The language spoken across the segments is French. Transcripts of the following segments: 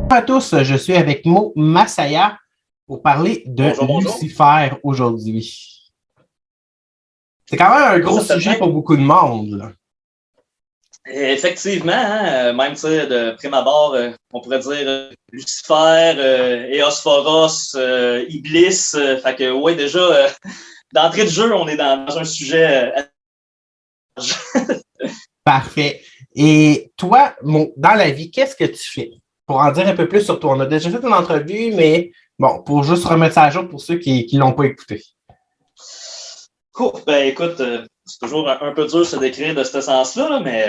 Bonjour à tous, je suis avec Mo Massaya pour parler de Bonjour. Lucifer aujourd'hui. C'est quand même un gros sujet pour beaucoup de monde, là. Effectivement, hein, même de prime abord, on pourrait dire Lucifer, Eosphoros, Iblis. Fait que ouais, déjà, d'entrée de jeu, on est dans un sujet. Parfait. Et toi, Mo, dans la vie, qu'est-ce que tu fais? Pour en dire un peu plus sur toi. On a déjà fait une entrevue, mais bon, pour juste remettre ça à jour pour ceux qui ne l'ont pas écouté. Cool. Ben écoute, c'est toujours un peu dur de se décrire de ce sens-là, là, mais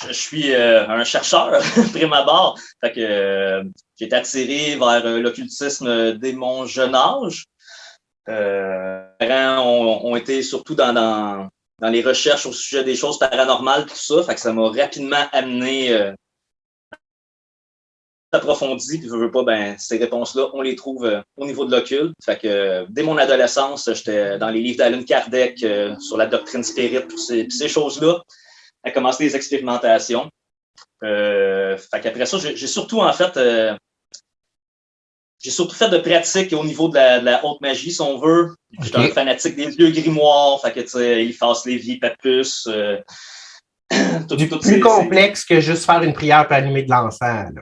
je suis un chercheur, prime abord. Fait que j'ai été attiré vers l'occultisme dès mon jeune âge. Mes parents ont été surtout dans les recherches au sujet des choses paranormales, tout ça. Fait que ça m'a rapidement amené approfondi, puis je veux pas, ben, ces réponses-là, on les trouve au niveau de l'occulte. Fait que dès mon adolescence, j'étais dans les livres d'Allan Kardec sur la doctrine spirit, puis ces choses-là, à commencer les expérimentations. Fait qu'après ça, j'ai surtout fait de pratiques au niveau de la haute magie, si on veut. J'étais un fanatique des vieux grimoires, fait que, tu sais, Eliphas Lévy, Papus. Du plus complexe que juste faire une prière pour allumer de l'encens, là.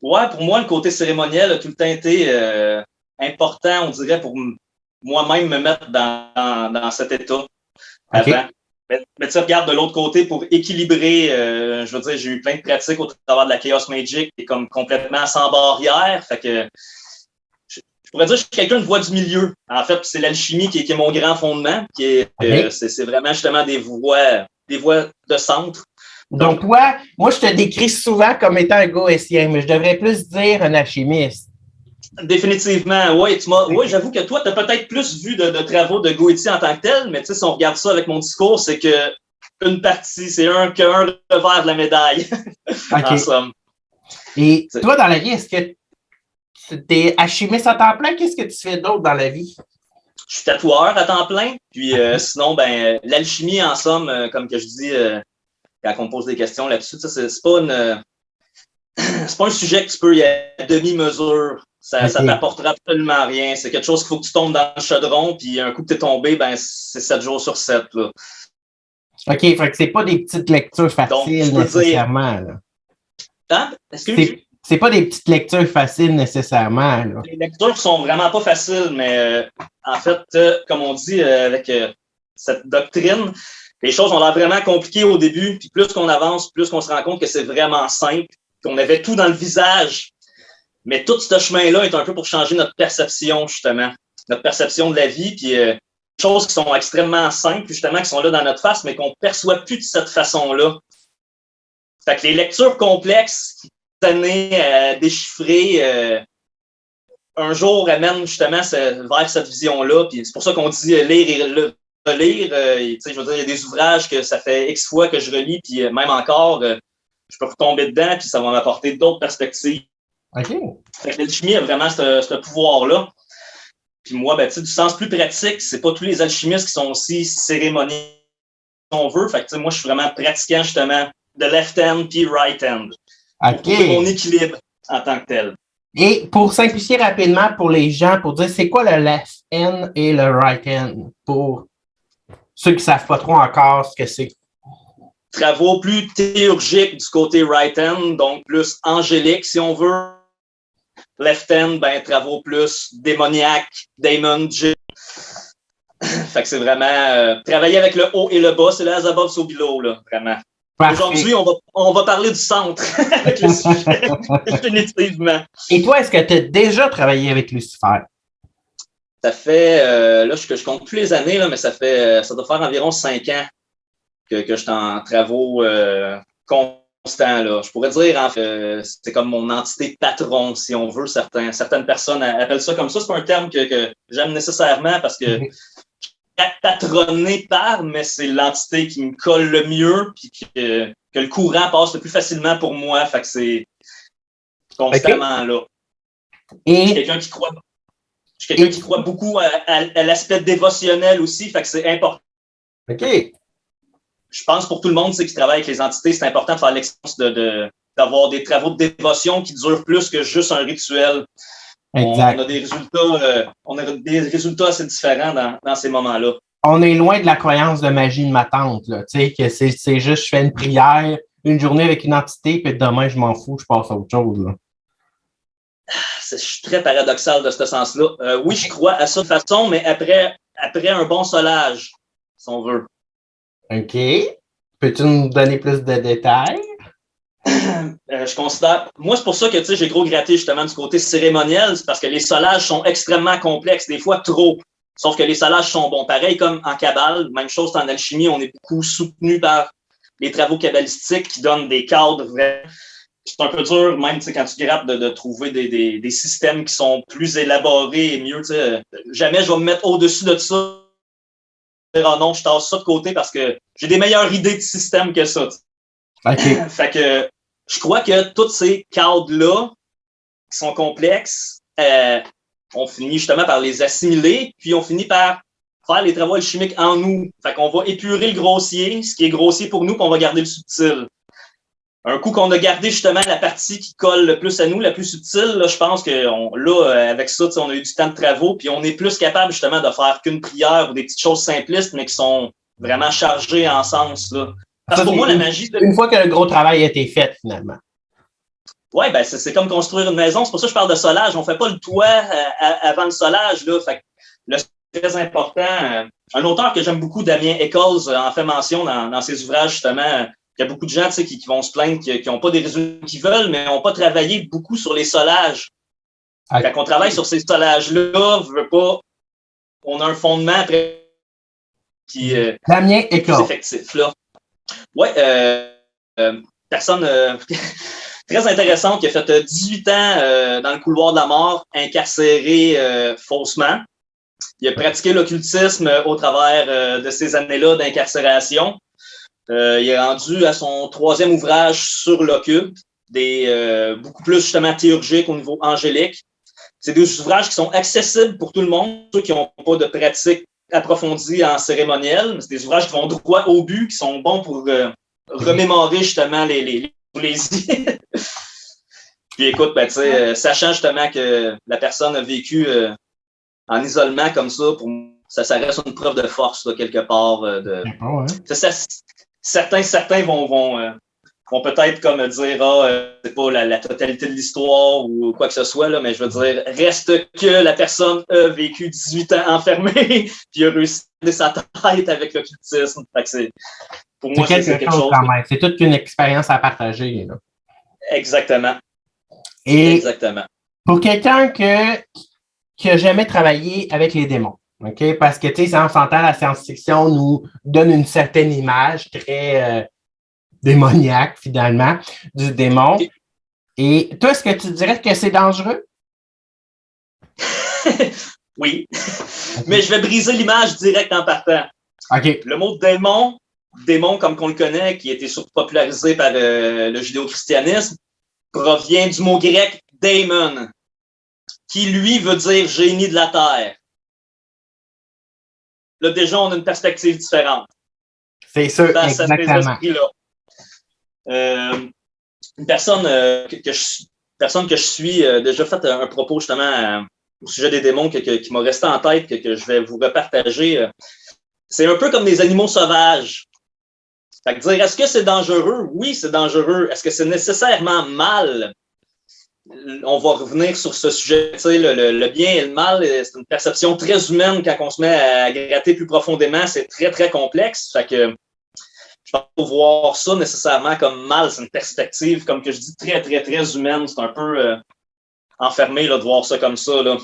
Ouais, pour moi, le côté cérémoniel a tout le temps été important, on dirait, pour moi-même me mettre dans cet état avant. Mais tu regardes de l'autre côté pour équilibrer, je veux dire, j'ai eu plein de pratiques au travers de la Chaos Magic et comme complètement sans barrière. Fait que je pourrais dire que je suis quelqu'un de voie du milieu. En fait, c'est l'alchimie qui est mon grand fondement, c'est vraiment justement des voies de centre. Donc, toi, moi, je te décris souvent comme étant un goétien, mais je devrais plus dire un alchimiste. Définitivement, oui. Oui, j'avoue que toi, tu as peut-être plus vu de travaux de Goethi en tant que tel, mais tu sais, si on regarde ça avec mon discours, c'est que une partie, c'est un revers de la médaille. En somme. Et toi, dans la vie, est-ce que tu es alchimiste à temps plein? Qu'est-ce que tu fais d'autre dans la vie? Je suis tatoueur à temps plein. Puis sinon, ben, l'alchimie, en somme, comme que je dis quand on me pose des questions là-dessus, c'est pas c'est pas un sujet que tu peux y aller à demi-mesure. Ça t'apportera absolument rien. C'est quelque chose qu'il faut que tu tombes dans le chaudron, puis un coup que tu es tombé, ben, c'est 7 jours sur 7. Là. OK, fait que c'est pas des petites lectures faciles nécessairement. Là. Hein? C'est pas des petites lectures faciles nécessairement. Là. Les lectures sont vraiment pas faciles, mais en fait, comme on dit avec cette doctrine, les choses ont l'air vraiment compliquées au début, puis plus qu'on avance, plus qu'on se rend compte que c'est vraiment simple, qu'on avait tout dans le visage. Mais tout ce chemin-là est un peu pour changer notre perception, justement. Notre perception de la vie, puis des choses qui sont extrêmement simples, justement, qui sont là dans notre face, mais qu'on ne perçoit plus de cette façon-là. Fait que les lectures complexes qui tenaient à déchiffrer un jour amènent justement vers cette vision-là. Puis c'est pour ça qu'on dit lire et relire. Je veux dire, il y a des ouvrages que ça fait X fois que je relis, puis même encore, je peux retomber dedans, puis ça va m'apporter d'autres perspectives. OK. Fait que l'alchimie a vraiment ce pouvoir-là. Puis moi, ben, du sens plus pratique, c'est pas tous les alchimistes qui sont aussi cérémoniels si on veut. Fait que moi, je suis vraiment pratiquant justement de left hand puis right hand. Pour trouver mon équilibre en tant que tel. Et pour simplifier rapidement pour les gens, pour dire c'est quoi le left hand et le right hand pour ceux qui ne savent pas trop encore ce que c'est. Travaux plus théurgiques du côté right hand, donc plus angélique si on veut. Left hand, ben, travaux plus démoniaques, Damon, Jim. Fait que c'est vraiment travailler avec le haut et le bas, c'est le as above so below, là, vraiment. Parfait. Aujourd'hui, on va parler du centre avec le sujet, définitivement. Et toi, est-ce que tu as déjà travaillé avec Lucifer? Ça fait, là, je compte plus les années, là, mais ça doit faire environ 5 ans que je suis en travaux constant, là. Je pourrais dire, en fait, c'est comme mon entité patron, si on veut. Certaines personnes appellent ça comme ça. C'est pas un terme que j'aime nécessairement parce que patronné par, mais c'est l'entité qui me colle le mieux puis que le courant passe le plus facilement pour moi. Fait que c'est constamment là. Et... Je suis quelqu'un qui croit beaucoup à l'aspect dévotionnel aussi. Fait que c'est important. OK. Je pense pour tout le monde qui travaille avec les entités, c'est important de faire l'expérience d'avoir des travaux de dévotion qui durent plus que juste un rituel. Exact. On a des résultats assez différents dans ces moments-là. On est loin de la croyance de magie de ma tante, là, tu sais, que c'est juste, je fais une prière, une journée avec une entité, puis demain, je m'en fous, je passe à autre chose, là. Je suis très paradoxal de ce sens-là. Oui, je crois à ça de façon, mais après un bon solage, si on veut. OK. Peux-tu nous donner plus de détails? Je considère. Moi, c'est pour ça que j'ai gros gratté justement du côté cérémoniel, c'est parce que les solages sont extrêmement complexes, des fois trop. Sauf que les solages sont bons. Pareil comme en cabale, même chose en alchimie, on est beaucoup soutenu par les travaux cabalistiques qui donnent des cadres vraiment. C'est un peu dur, même quand tu grappes, de trouver des systèmes qui sont plus élaborés et mieux. Jamais je vais me mettre au-dessus de ça. Oh non, je tasse ça de côté parce que j'ai des meilleures idées de système que ça. OK. Fait que je crois que tous ces cadres-là qui sont complexes, on finit justement par les assimiler, puis on finit par faire les travaux alchimiques en nous. Fait qu'on va épurer le grossier, ce qui est grossier pour nous, puis on va garder le subtil. Un coup qu'on a gardé justement la partie qui colle le plus à nous, la plus subtile, là, je pense que avec ça, on a eu du temps de travaux, puis on est plus capable justement de faire qu'une prière ou des petites choses simplistes, mais qui sont vraiment chargées en sens. Là. Parce que pour moi, la magie. Une fois que le gros travail a été fait, finalement. Oui, ben c'est comme construire une maison. C'est pour ça que je parle de solage. On ne fait pas le toit avant le solage. Là. Fait que c'est très important. Un auteur que j'aime beaucoup, Damien Eccles, en fait mention dans ses ouvrages, justement. Il y a beaucoup de gens qui vont se plaindre qui n'ont pas des résultats qu'ils veulent, mais n'ont pas travaillé beaucoup sur les solages. Quand on travaille sur ces solages-là, on a un fondement après qui est plus effectif. Oui, personne très intéressante qui a fait 18 ans dans le couloir de la mort, incarcéré faussement. Il a pratiqué l'occultisme au travers de ces années-là d'incarcération. Il est rendu à son 3e ouvrage sur l'occulte, beaucoup plus justement théurgique au niveau angélique. C'est des ouvrages qui sont accessibles pour tout le monde, ceux qui n'ont pas de pratique approfondie en cérémoniel. C'est des ouvrages qui vont droit au but, qui sont bons pour remémorer justement les idées. Puis écoute, sachant justement que la personne a vécu en isolement comme ça reste une preuve de force là, quelque part. Certains vont peut-être comme dire c'est pas la totalité de l'histoire ou quoi que ce soit, là, mais je veux dire, reste que la personne a vécu 18 ans enfermée puis a réussi à garder sa tête avec l'occultisme. Pour moi, c'est quelque chose. Quand même. C'est toute une expérience à partager. Là. Exactement. Exactement. Pour quelqu'un qui n'a jamais travaillé avec les démons, OK? Parce que, tu sais, on s'entend, la science-fiction nous donne une certaine image très démoniaque, finalement, du démon. Okay. Et toi, est-ce que tu dirais que c'est dangereux? Oui. Mais je vais briser l'image directe en partant. OK. Le mot démon comme qu'on le connaît, qui a été surtout popularisé par le judéo-christianisme, provient du mot grec daimon, qui, lui, veut dire génie de la terre. Là, déjà, on a une perspective différente. C'est sûr, exactement. Une personne que je suis déjà fait un propos justement au sujet des démons qui m'a resté en tête, que je vais vous repartager. C'est un peu comme des animaux sauvages. Fait que dire, est-ce que c'est dangereux? Oui, c'est dangereux. Est-ce que c'est nécessairement mal? On va revenir sur ce sujet. Tu sais, le bien et le mal, c'est une perception très humaine quand on se met à gratter plus profondément. C'est très, très complexe. Fait que je pense pas voir ça nécessairement comme mal. C'est une perspective, comme que je dis, très, très, très humaine. C'est un peu enfermé là, de voir ça comme ça. Là.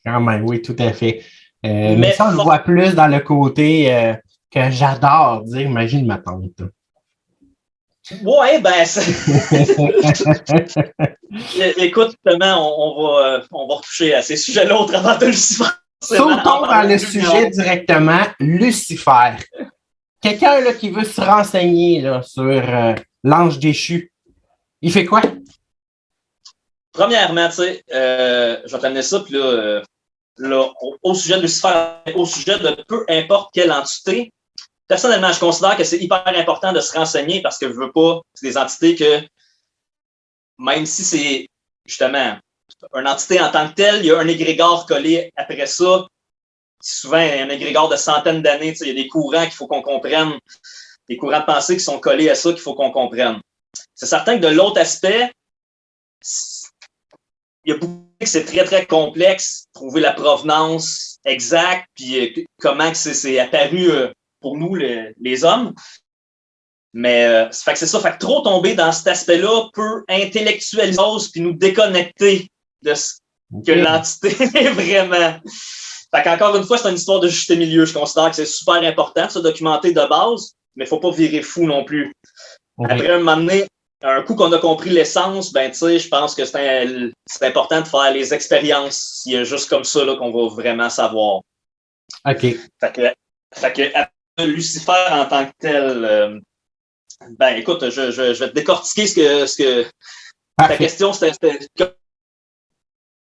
Quand même, oui, tout à fait. Mais ça, on le voit plus dans le côté que j'adore dire, imagine ma tante. Ouais, ben, écoute, justement, on va retoucher à ces sujets-là au travers de Lucifer. Sautons dans le sujet directement, Lucifer. Quelqu'un là, qui veut se renseigner là, sur l'ange déchu, il fait quoi? Premièrement, tu sais, je vais t'amener ça, puis là, au sujet de Lucifer, au sujet de peu importe quelle entité, personnellement, je considère que c'est hyper important de se renseigner parce que je veux pas, c'est des entités que même si c'est justement une entité en tant que telle, il y a un égrégore collé après ça. Souvent, il y a un égrégore de centaines d'années. Il y a des courants qu'il faut qu'on comprenne, des courants de pensée qui sont collés à ça qu'il faut qu'on comprenne. C'est certain que de l'autre aspect, il y a beaucoup que c'est très, très complexe, trouver la provenance exacte, puis comment que c'est apparu pour nous, les hommes. Mais fait que c'est ça. Fait que trop tomber dans cet aspect-là peut intellectualiser puis nous déconnecter de ce que l'entité est vraiment. Fait qu'encore une fois, c'est une histoire de juste milieu. Je considère que c'est super important de se documenter de base, mais il ne faut pas virer fou non plus. Après un moment donné, un coup qu'on a compris l'essence, ben tu sais, je pense que c'est important de faire les expériences. Il y a juste comme ça là, qu'on va vraiment savoir. OK. Fait que Lucifer en tant que tel, ben écoute, je vais te décortiquer ce que ta question, c'était.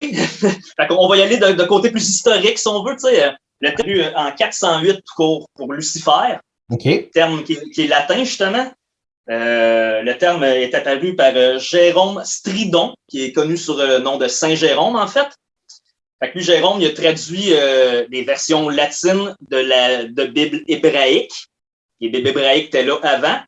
Fait qu'on va y aller de côté plus historique, si on veut. Tu sais, le terme en 408 tout court pour Lucifer, terme qui est latin, justement. Le terme est apparu par Jérôme Stridon, qui est connu sur le nom de Saint Jérôme, en fait. Fait que lui, Jérôme, il a traduit les versions latines de Bible hébraïque. Les Bibles hébraïques étaient là avant.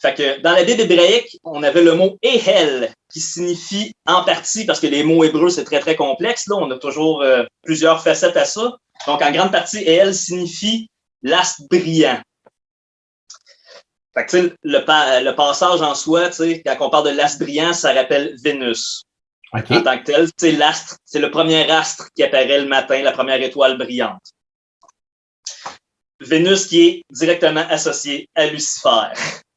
Fait que dans la Bible hébraïque, on avait le mot Ehel, qui signifie en partie, parce que les mots hébreux, c'est très, très complexe. Là, on a toujours plusieurs facettes à ça. Donc, en grande partie, Ehel signifie l'astre brillant. Fait que, le passage en soi, quand on parle de l'astre brillant, ça rappelle Vénus. En tant que tel, l'astre, c'est le premier astre qui apparaît le matin, la première étoile brillante. Vénus qui est directement associée à Lucifer.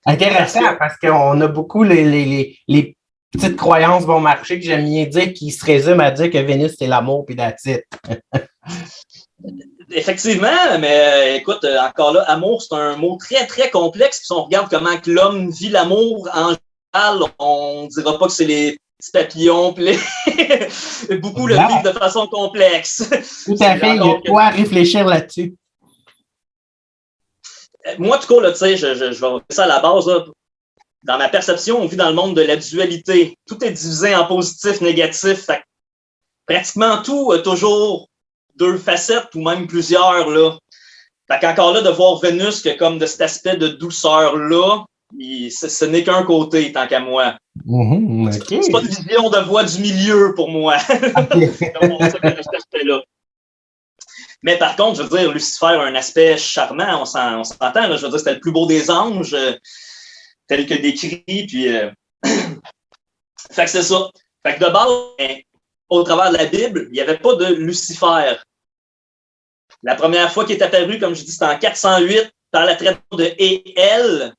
Intéressant, parce qu'on a beaucoup les petites croyances bon marché que j'aime bien dire qui se résument à dire que Vénus, c'est l'amour puis that's it. Effectivement, mais écoute, encore là, amour, c'est un mot très, très complexe. Puis si on regarde comment que l'homme vit l'amour en général, on ne dira pas que c'est les petits papillons, puis beaucoup le vivent de façon complexe. Tout à fait, il y a quoi à réfléchir là-dessus. Moi, tout cas, là, tu sais, je vais faire ça à la base. Là. Dans ma perception, on vit dans le monde de la dualité. Tout est divisé en positif, négatif. Fait pratiquement tout a toujours deux facettes ou même plusieurs. Là. Fait qu'encore là, de voir Vénus que comme de cet aspect de douceur-là, ce n'est qu'un côté, tant qu'à moi. Okay. C'est pas une vision de voie du milieu pour moi. Là. Mais par contre, je veux dire, Lucifer a un aspect charmant, on s'entend. Là, je veux dire, c'était le plus beau des anges, tel que décrit. Puis, fait que c'est ça. Fait que de base, au travers de la Bible, il n'y avait pas de Lucifer. La première fois qu'il est apparu, comme je dis, c'était en 408 par la traduction de Ehel,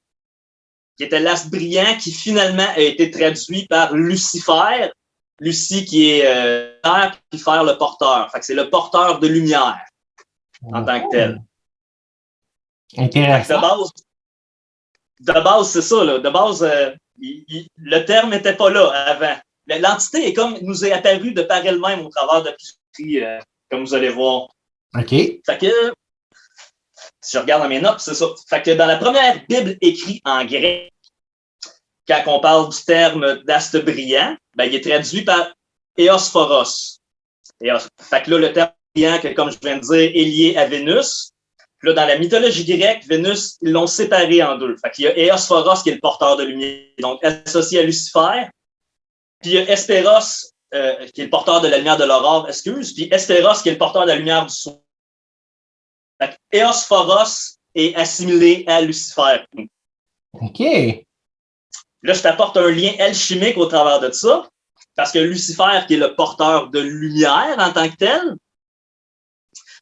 qui était l'astre brillant, qui finalement a été traduit par Lucifer. Lucie qui est Lucifer le porteur. Fait que c'est le porteur de lumière en tant que tel. Intéressant. De base, c'est ça. Là. De base, le terme n'était pas là avant. L'entité est comme nous est apparue de par elle-même au travers de plusieurs comme vous allez voir. OK. Fait que, si je regarde dans mes notes, c'est ça. Fait que dans la première Bible écrite en grec, quand on parle du terme d'astre brillant, ben, il est traduit par Eosphoros. Fait que là, le terme brillant, que, comme je viens de dire, est lié à Vénus. Puis là, dans la mythologie grecque, Vénus, ils l'ont séparé en deux. Fait qu'il y a Eosphoros qui est le porteur de lumière, donc associé à Lucifer. Puis il y a Hespéros, qui est le porteur de la lumière de l'aurore, puis Hespéros, qui est le porteur de la lumière du soir. Fait que Eosphoros est assimilé à Lucifer. OK. Là, je t'apporte un lien alchimique au travers de ça, parce que Lucifer, qui est le porteur de lumière en tant que tel,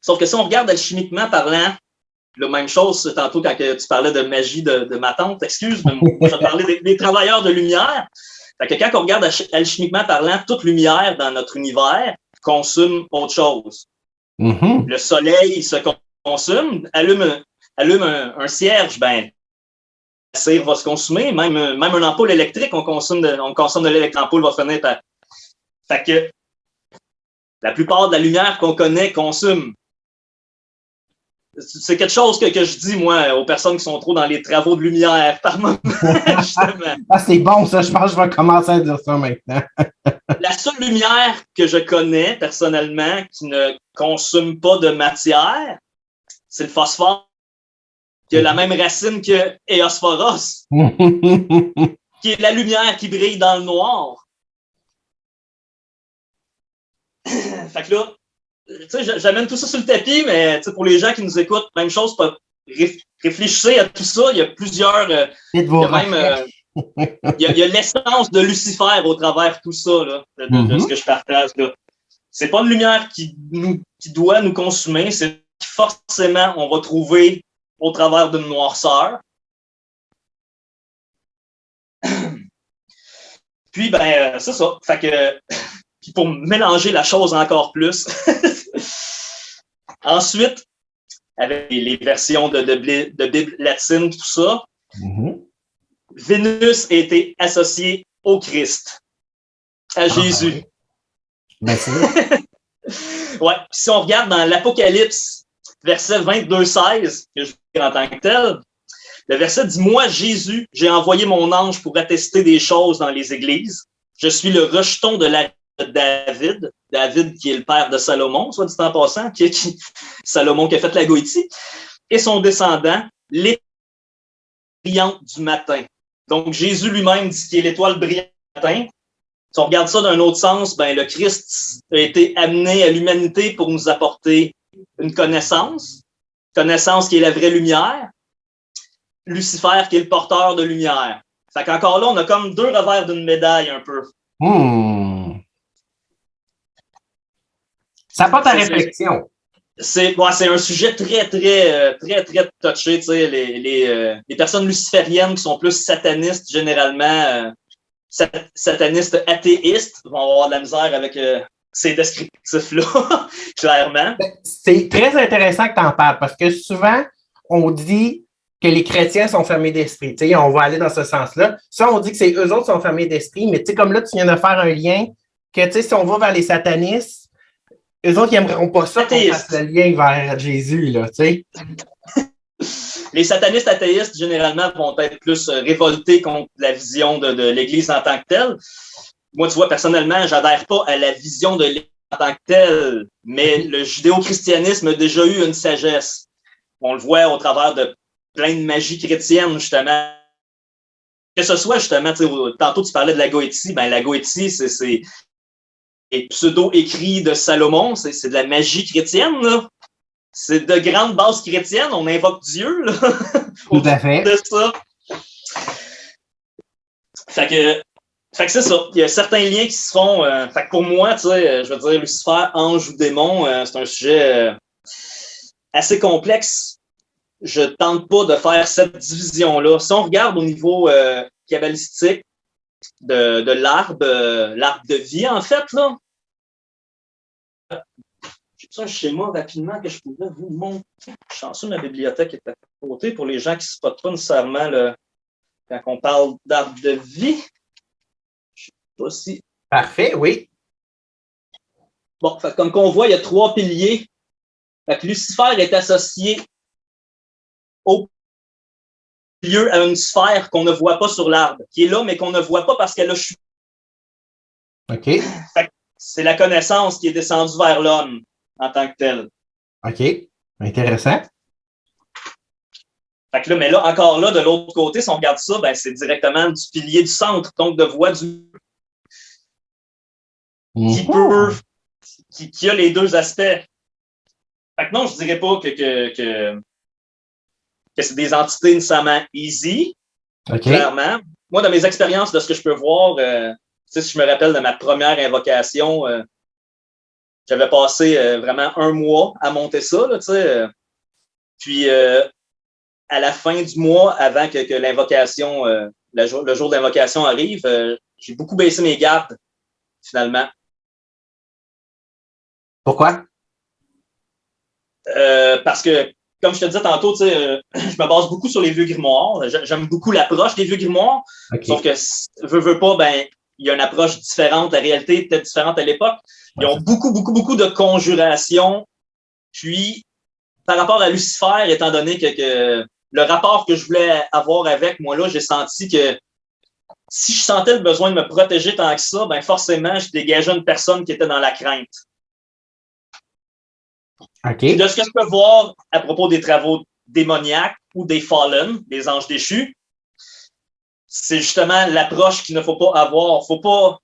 sauf que si on regarde alchimiquement parlant, la même chose tantôt quand tu parlais de magie de ma tante, excuse, mais moi, je parlais des travailleurs de lumière. Fait que quand on regarde alchimiquement parlant, toute lumière dans notre univers consomme autre chose. Le soleil se consomme, allume un cierge, ben, la cire va se consumer. Même une ampoule électrique, on consomme de l'électricité. L'ampoule va finir par. Fait que la plupart de la lumière qu'on connaît consomme. c'est quelque chose que je dis, moi, aux personnes qui sont trop dans les travaux de lumière par moment, justement. Ah, c'est bon, ça. Je pense que je vais commencer à dire ça maintenant. La seule lumière que je connais, personnellement, qui ne consomme pas de matière, c'est le phosphore, qui a la même racine que Eosphoros, qui est la lumière qui brille dans le noir. Fait que là, tu sais, j'amène tout ça sur le tapis, mais pour les gens qui nous écoutent, même chose, réfléchissez à tout ça. Il y a plusieurs. Il y a même. Il y a l'essence de Lucifer au travers de tout ça, là, de ce que je partage. Là. C'est pas une lumière qui doit nous consumer, c'est que forcément, on va trouver au travers d'une noirceur. Puis, ben, c'est ça. Fait que, puis pour mélanger la chose encore plus, ensuite, avec les versions de Bible latine, tout ça, Vénus a été associée au Christ, à Jésus. Ben, c'est vrai. Ouais. Si on regarde dans l'Apocalypse, verset 22-16, que je veux dire en tant que tel, le verset dit « Moi, Jésus, j'ai envoyé mon ange pour attester des choses dans les églises. Je suis le rejeton de la de David. David, qui est le père de Salomon, soit dit en passant, Salomon qui a fait la Goétie, et son descendant, l'étoile brillante du matin. » Donc, Jésus lui-même dit qu'il est l'étoile brillante du matin. Si on regarde ça d'un autre sens, ben, le Christ a été amené à l'humanité pour nous apporter une connaissance qui est la vraie lumière, Lucifer qui est le porteur de lumière. Fait qu'encore là, on a comme deux revers d'une médaille un peu. Ça porte à réflexion. C'est un sujet très touché. Tu sais, les personnes lucifériennes qui sont plus satanistes, généralement, satanistes athéistes, vont avoir de la misère avec ces descriptifs-là, clairement. C'est très intéressant que tu en parles parce que souvent, on dit que les chrétiens sont fermés d'esprit. Tu sais, on va aller dans ce sens-là. Ça, on dit que c'est eux autres qui sont fermés d'esprit, mais tu sais, comme là, tu viens de faire un lien que, tu sais, si on va vers les satanistes, eux autres, ils n'aimeront pas ça qu'on fasse le lien vers Jésus, là, tu sais. Les satanistes athéistes, généralement, vont être plus révoltés contre la vision de l'Église en tant que telle. Moi, tu vois, personnellement, j'adhère pas à la vision de l'Église en tant que telle, mais le judéo-christianisme a déjà eu une sagesse. On le voit au travers de plein de magie chrétienne, justement. Que ce soit, justement, tantôt tu parlais de la Goétie, ben la Goétie, c'est pseudo-écrit de Salomon, c'est de la magie chrétienne, là. C'est de grandes bases chrétiennes, on invoque Dieu, là. Tout à fait. De ça. Fait que c'est ça. Il y a certains liens qui se font. Fait que pour moi, tu sais, je veux dire, Lucifer, ange ou démon, c'est un sujet assez complexe. Je tente pas de faire cette division-là. Si on regarde au niveau kabbalistique de l'arbre de vie, en fait, là. J'ai ça un schéma rapidement que je pourrais vous montrer. Chanceux, ma bibliothèque est à côté pour les gens qui ne spotent pas nécessairement quand on parle d'arbre de vie. Je ne sais pas si. Parfait, oui. Bon, fait, comme qu'on voit, il y a 3 piliers. Fait que Lucifer est associé au milieu à une sphère qu'on ne voit pas sur l'arbre, qui est là, mais qu'on ne voit pas parce qu'elle a chuté. OK. Fait que c'est la connaissance qui est descendue vers l'homme en tant que tel. OK. Intéressant. Fait que là, mais là, encore là, de l'autre côté, si on regarde ça, ben, c'est directement du pilier du centre, donc de voie du qui a les deux aspects. Fait que non, je dirais pas que c'est des entités nécessairement easy, clairement. Moi, dans mes expériences, de ce que je peux voir, si je me rappelle de ma première invocation, j'avais passé vraiment 1 mois à monter ça, là, tu sais. Puis, à la fin du mois, avant que l'invocation, le jour de l'invocation arrive, j'ai beaucoup baissé mes gardes, finalement. Pourquoi? Parce que, comme je te disais tantôt, je me base beaucoup sur les vieux grimoires. J'aime beaucoup l'approche des vieux grimoires. Okay. Sauf que, veux pas, ben, il y a une approche différente. La réalité est peut-être différente à l'époque. Ils ont beaucoup de conjurations. Puis, par rapport à Lucifer, étant donné que le rapport que je voulais avoir avec moi, là, j'ai senti que si je sentais le besoin de me protéger tant que ça, ben forcément, je dégageais une personne qui était dans la crainte. OK. Puis de ce que je peux voir à propos des travaux démoniaques ou des fallen, des anges déchus, c'est justement l'approche qu'il ne faut pas avoir. Faut pas,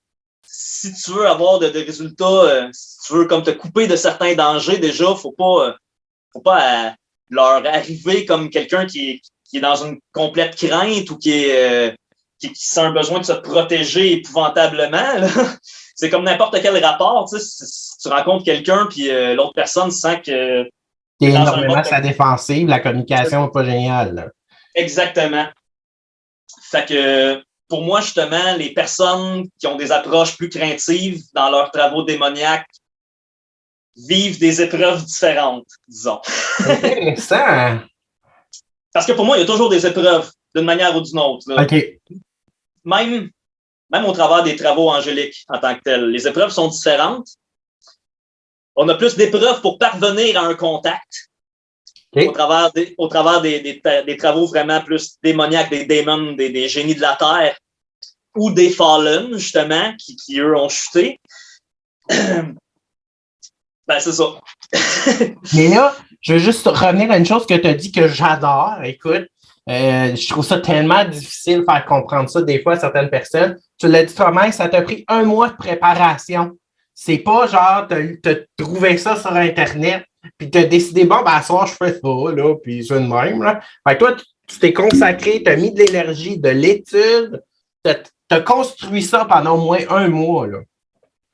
si tu veux avoir de résultats, si tu veux comme te couper de certains dangers, déjà, faut pas leur arriver comme quelqu'un qui est dans une complète crainte ou qui sent un besoin de se protéger épouvantablement. Là. C'est comme n'importe quel rapport. Tu sais, si tu rencontres quelqu'un puis l'autre personne sent que Il y a énormément sa défensive, la communication n'est pas géniale. Là. Exactement. Fait que pour moi, justement, les personnes qui ont des approches plus craintives dans leurs travaux démoniaques vivent des épreuves différentes, disons. Intéressant. Parce que pour moi, il y a toujours des épreuves, d'une manière ou d'une autre. Là. OK. Même au travers des travaux angéliques en tant que tels, les épreuves sont différentes. On a plus d'épreuves pour parvenir à un contact. Okay. Au travers des travaux vraiment plus démoniaques, des démons, des génies de la terre, ou des fallen, justement, qui eux, ont chuté. Ben, c'est ça. Mais là, je veux juste revenir à une chose que tu as dit que j'adore. Écoute, je trouve ça tellement difficile de faire comprendre ça des fois à certaines personnes. Tu l'as dit toi-même, ça t'a pris 1 mois de préparation. C'est pas genre, t'as trouvé ça sur Internet, puis t'as décidé, bon, ben, à soir, je fais ça, là, puis c'est de même, là. Fait que toi, tu t'es consacré, t'as mis de l'énergie, de l'étude, t'as construit ça pendant au moins 1 mois, là.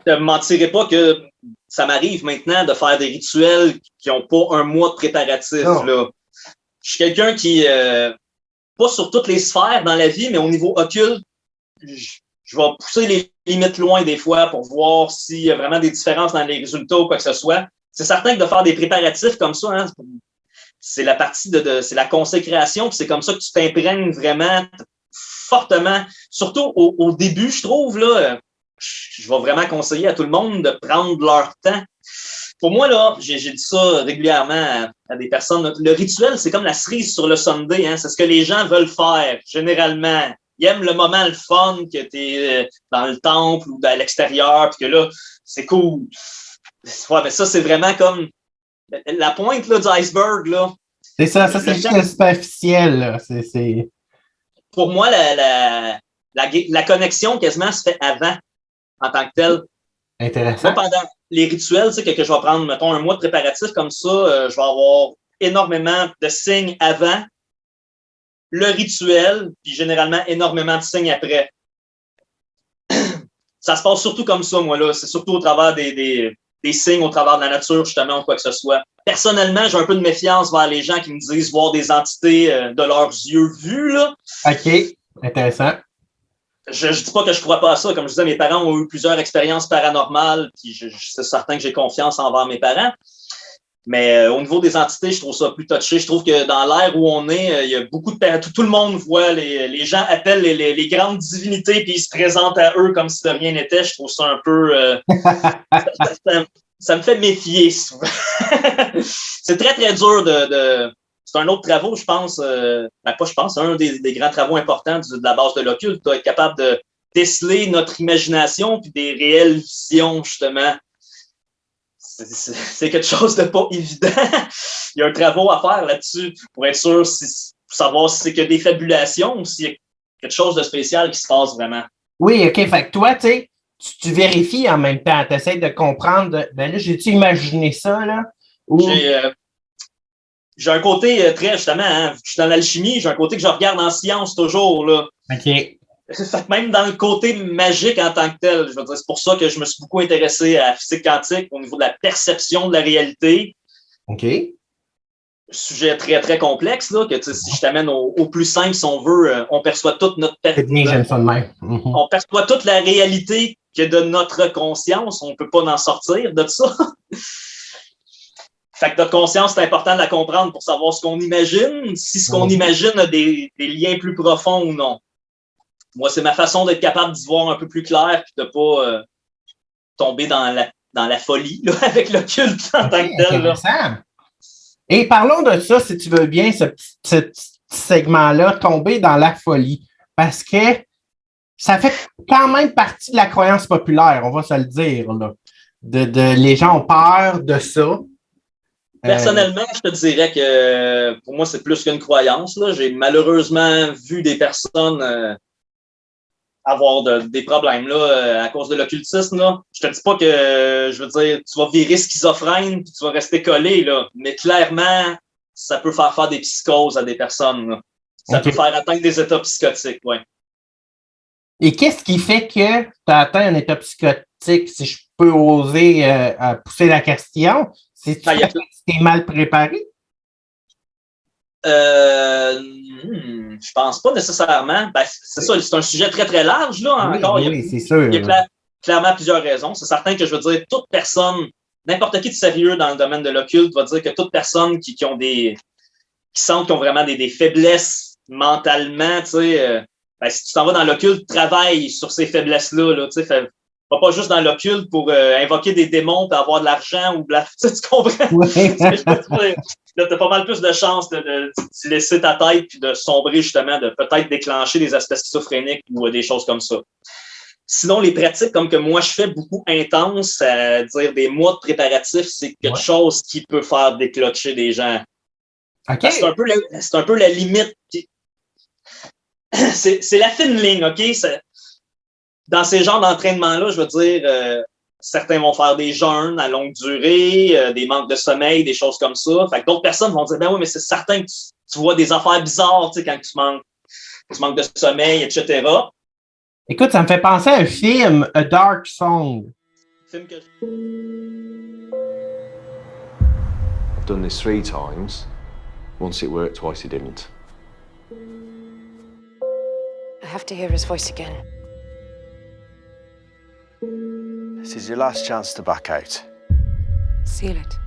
Je ne mentirais pas que ça m'arrive maintenant de faire des rituels qui n'ont pas 1 mois de préparatif, là. Je suis quelqu'un qui, pas sur toutes les sphères dans la vie, mais au niveau occulte, je vais pousser les limites loin des fois pour voir s'il y a vraiment des différences dans les résultats ou quoi que ce soit. C'est certain que de faire des préparatifs comme ça, hein, c'est la partie c'est la consécration, puis c'est comme ça que tu t'imprègnes vraiment fortement. Surtout au début, je trouve, là, je vais vraiment conseiller à tout le monde de prendre leur temps. Pour moi, là, j'ai dit ça régulièrement à des personnes. Le rituel, c'est comme la cerise sur le sundae, hein, c'est ce que les gens veulent faire, généralement. Ils aiment le moment, le fun, que tu es dans le temple ou à l'extérieur, puis que là, c'est cool. Ouais, mais ça, c'est vraiment comme la pointe là, du iceberg. Là. C'est ça, c'est juste superficiel. Là. C'est... Pour moi, la connexion quasiment se fait avant, en tant que tel. Intéressant. Moi, pendant les rituels, tu sais, que je vais prendre, mettons, 1 mois de préparatif comme ça, je vais avoir énormément de signes avant le rituel, puis généralement énormément de signes après. Ça se passe surtout comme ça, moi, là. C'est surtout au travers des signes, au travers de la nature, justement, ou quoi que ce soit. Personnellement, j'ai un peu de méfiance vers les gens qui me disent voir des entités de leurs yeux vus, là. OK, intéressant. Je dis pas que je crois pas à ça. Comme je disais, mes parents ont eu plusieurs expériences paranormales, puis c'est certain que j'ai confiance envers mes parents. Mais au niveau des entités, je trouve ça plus touché. Je trouve que dans l'ère où on est, il y a beaucoup de tout le monde voit, les gens appellent les grandes divinités puis ils se présentent à eux comme si de rien n'était. Je trouve ça un peu... ça me fait méfier souvent. C'est très, très dur c'est un autre travaux, je pense. C'est un des grands travaux importants de la base de l'occulte. Être capable de déceler notre imagination puis des réelles visions, justement. C'est quelque chose de pas évident. Il y a un travail à faire là-dessus pour être sûr, pour savoir si c'est que des fabulations ou s'il y a quelque chose de spécial qui se passe vraiment. Oui, OK. Fait que toi, tu sais, tu vérifies en même temps. Tu essaies de comprendre. Ben là, j'ai-tu imaginé ça, là? Ou... J'ai un côté très, justement, hein, je suis dans l'alchimie, j'ai un côté que je regarde en science toujours, là. OK. Fait que même dans le côté magique en tant que tel, je veux dire, c'est pour ça que je me suis beaucoup intéressé à la physique quantique au niveau de la perception de la réalité. OK. Sujet très, très complexe, là, que si je t'amène au plus simple, si on veut, on perçoit toute notre j'aime ça de même. On perçoit toute la réalité que de notre conscience. On ne peut pas en sortir de ça. Fait que notre conscience, c'est important de la comprendre pour savoir ce qu'on imagine, si ce qu'on imagine a des liens plus profonds ou non. Moi, c'est ma façon d'être capable d'y voir un peu plus clair et de ne pas tomber dans la folie là, avec l'occulte en tant que tel. Là. Et parlons de ça, si tu veux bien, ce petit segment-là, tomber dans la folie. Parce que ça fait quand même partie de la croyance populaire, on va se le dire, là. Les gens ont peur de ça. Personnellement, je te dirais que pour moi, c'est plus qu'une croyance. Là. J'ai malheureusement vu des personnes avoir des problèmes là, à cause de l'occultisme. Là. Je te dis pas que, je veux dire, tu vas virer schizophrène puis tu vas rester collé, là. Mais clairement, ça peut faire des psychoses à des personnes. Là. Ça peut faire atteindre des états psychotiques, oui. Et qu'est-ce qui fait que tu as atteint un état psychotique, si je peux oser pousser la question? C'est tu es mal préparé? Je pense pas nécessairement. Ben, c'est ça, c'est un sujet très, très large, là, encore. Oui, c'est sûr. Il y a clairement plusieurs raisons. C'est certain que je veux dire, toute personne, n'importe qui de sérieux dans le domaine de l'occulte va dire que toute personne qui sentent qu'ils ont vraiment des faiblesses mentalement, tu sais, ben, si tu t'en vas dans l'occulte, travaille sur ces faiblesses-là, là, tu sais, va pas juste dans l'occulte pour invoquer des démons et avoir de l'argent ou tu comprends? Ouais. Là, t'as pas mal plus de chances de laisser ta tête puis de sombrer justement, de peut-être déclencher des aspects schizophréniques ou des choses comme ça. Sinon, les pratiques comme que moi je fais beaucoup intenses, à dire des mois de préparatifs, c'est quelque chose qui peut faire déclencher des gens. Okay. C'est un peu la limite. C'est la fine ligne, OK? Dans ces genres d'entraînement-là, je veux dire, certains vont faire des jeûnes à longue durée, des manques de sommeil, des choses comme ça. Fait que d'autres personnes vont dire, ben oui, mais c'est certain que tu vois des affaires bizarres, tu sais, quand tu manques de sommeil, etc. Écoute, ça me fait penser à un film, A Dark Song. I've done this 3 times. Once it worked, twice it didn't. I have to hear his voice again. This is your last chance to back out. Seal it.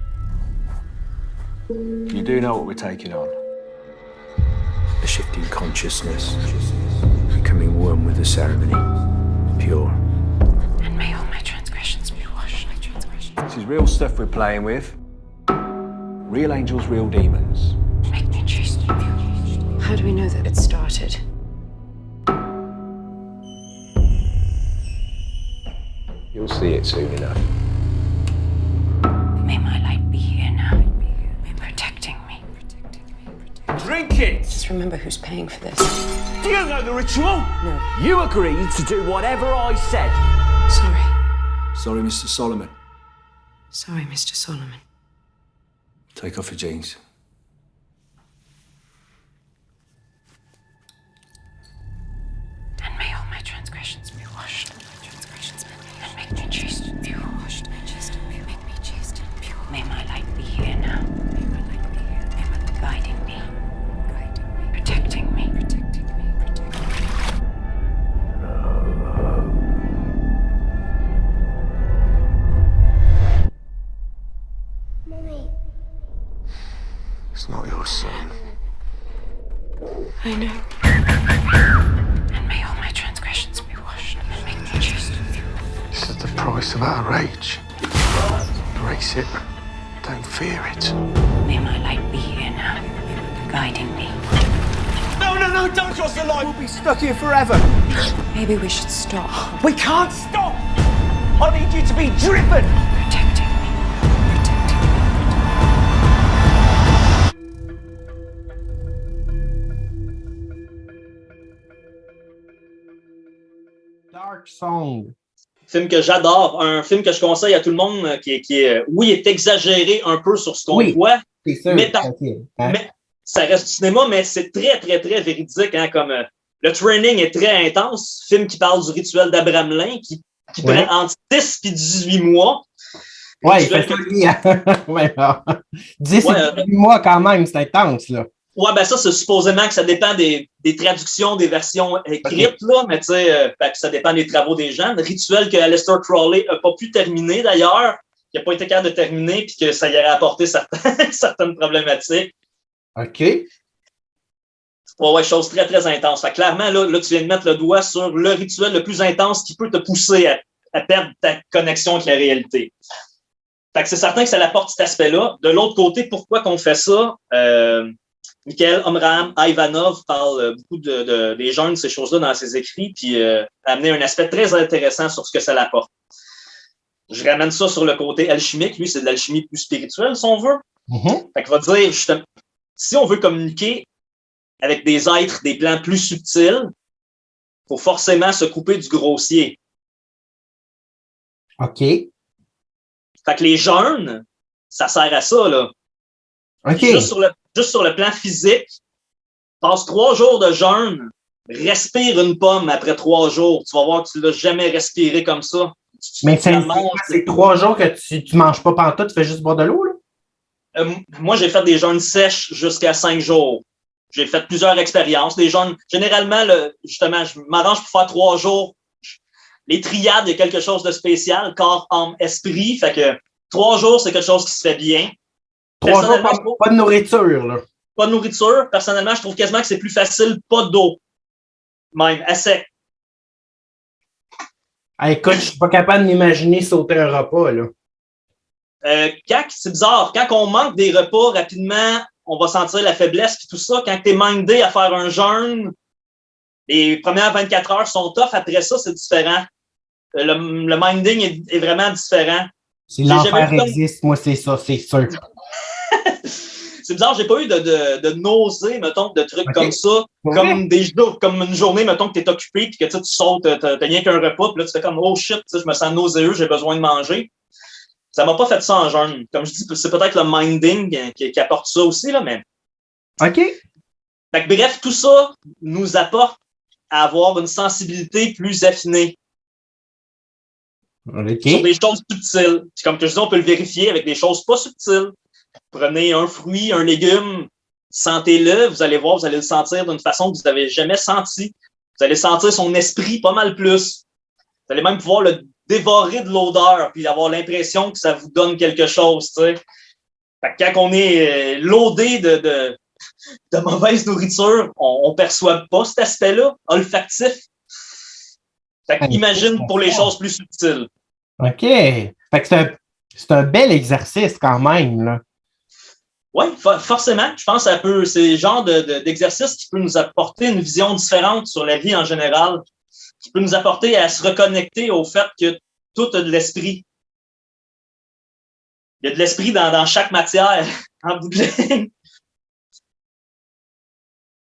You do know what we're taking on. A shift in consciousness, becoming one with the ceremony, pure. And may all my transgressions be washed. This is real stuff we're playing with. Real angels, real demons. Make me chaste. How do we know that it started? You'll see it soon enough. May my light be here now, protecting me. Drink it! Just remember who's paying for this. Do you know the ritual? No. You agreed to do whatever I said. Sorry. Sorry, Mr. Solomon. Sorry, Mr. Solomon. Take off your jeans. And may all my transgressions be washed. And make me chaste and pure. Make me chaste and pure. May my light be here now. Guiding me. Protecting me. Mommy. It's not your son. I know. And may all my transgressions be washed. And make me chaste and pure. This is the price of our rage. Embrace it. Don't fear it. May my light be here now, guiding me. No, don't cross the line. We'll be stuck here forever. Maybe we should stop. We can't stop. I need you to be driven. Protecting me. Dark Song. Film que j'adore, un film que je conseille à tout le monde, qui oui, est exagéré un peu sur ce qu'on voit, c'est sûr, mais ça reste du cinéma, mais c'est très, très, très véridique, hein, comme le training est très intense, film qui parle du rituel d'Abraham Lin, qui prend entre 10 et 18 mois. Ouais, il fait ça, lui. 10 et 18 mois quand même, c'est intense, là. Ouais, ben ça, c'est supposément que ça dépend des traductions, des versions écrites, là, mais tu sais, ça dépend des travaux des gens. Le rituel que Aleister Crowley n'a pas pu terminer, d'ailleurs, qui n'a pas été capable de terminer, puis que ça y aurait apporté certaines problématiques. OK. Ouais, chose très, très intense. Fait que clairement, là, tu viens de mettre le doigt sur le rituel le plus intense qui peut te pousser à perdre ta connexion avec la réalité. Fait que c'est certain que ça apporte cet aspect-là. De l'autre côté, pourquoi qu'on fait ça? Michael Omram Ivanov parle beaucoup des jeunes, ces choses-là dans ses écrits, puis amener un aspect très intéressant sur ce que ça l'apporte. Je ramène ça sur le côté alchimique. Lui, c'est de l'alchimie plus spirituelle, si on veut. Fait qu'il va dire, justement, si on veut communiquer avec des êtres, des plans plus subtils, il faut forcément se couper du grossier. OK. Fait que les jeûnes, ça sert à ça, là. OK. Juste sur le plan physique, passe 3 jours de jeûne, respire une pomme après 3 jours. Tu vas voir que tu ne l'as jamais respiré comme ça. Mais c'est 3 jours que tu ne manges pas pantoute, tu fais juste boire de l'eau, là? Moi, j'ai fait des jeûnes sèches jusqu'à 5 jours. J'ai fait plusieurs expériences. Les jeûnes, généralement, justement, je m'arrange pour faire 3 jours. Les triades, il y a quelque chose de spécial, corps, âme, esprit. Fait que 3 jours, c'est quelque chose qui se fait bien. 3 jours, pas de nourriture, là. Pas de nourriture. Personnellement, je trouve quasiment que c'est plus facile, pas d'eau. Même, à sec. Ah, écoute, je suis pas capable de m'imaginer sauter un repas, là. C'est bizarre. Quand on manque des repas rapidement, on va sentir la faiblesse puis tout ça. Quand tu es mindé à faire un jeûne, les premières 24 heures sont tough. Après ça, c'est différent. Le minding est vraiment différent. Si l'enfer existe, moi, c'est ça, c'est sûr. C'est bizarre, j'ai pas eu de nausées, mettons, de trucs comme ça. Comme une journée, mettons, que tu es occupé puis que tu sautes, t'as rien qu'un repas, puis là, tu fais comme, oh shit, je me sens nauséeux, j'ai besoin de manger. Ça m'a pas fait ça en jeûne. Comme je dis, c'est peut-être le minding qui apporte ça aussi, là, mais. OK. Fait que, bref, tout ça nous apporte à avoir une sensibilité plus affinée. Okay. Sur des choses subtiles. Puis comme que je dis, on peut le vérifier avec des choses pas subtiles. Prenez un fruit, un légume, sentez-le, vous allez voir, vous allez le sentir d'une façon que vous n'avez jamais senti. Vous allez sentir son esprit pas mal plus. Vous allez même pouvoir le dévorer de l'odeur puis avoir l'impression que ça vous donne quelque chose, tu sais. Fait que quand on est loadé de mauvaise nourriture, on perçoit pas cet aspect-là, olfactif. Fait que imagine pour les choses plus subtiles. OK. Fait que c'est un bel exercice quand même, là. Oui, forcément. Je pense que c'est le genre d'exercice qui peut nous apporter une vision différente sur la vie en général, qui peut nous apporter à se reconnecter au fait que tout a de l'esprit. Il y a de l'esprit dans chaque matière, en bout de ligne.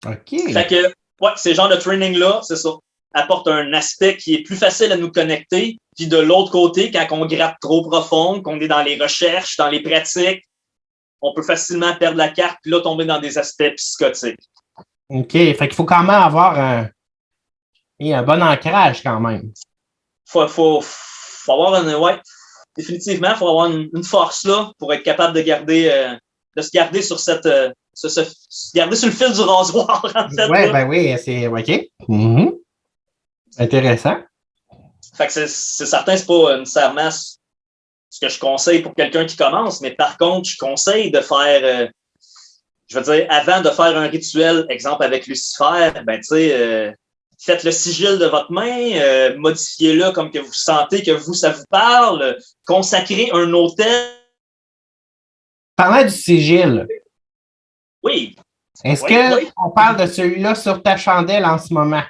OK. Fait que, ouais, ces genres de training-là, c'est ça, apporte un aspect qui est plus facile à nous connecter. Puis de l'autre côté, quand on gratte trop profond, qu'on est dans les recherches, dans les pratiques, on peut facilement perdre la carte puis là tomber dans des aspects psychotiques. OK. Fait qu'il faut quand même avoir un bon ancrage quand même. Faut avoir définitivement, il faut avoir une force là pour être capable de se garder sur garder sur le fil du rasoir, en fait. Ouais, ben oui, c'est OK. Mm-hmm. Intéressant. Fait que c'est certain, c'est pas nécessairement ce que je conseille pour quelqu'un qui commence, mais par contre, je conseille de faire, je veux dire, avant de faire un rituel, exemple avec Lucifer, ben tu sais, faites le sigil de votre main, modifiez-le comme que vous sentez que ça vous parle, consacrez un autel. Parlant du sigil. Oui. Est-ce qu'on parle de celui-là sur ta chandelle en ce moment?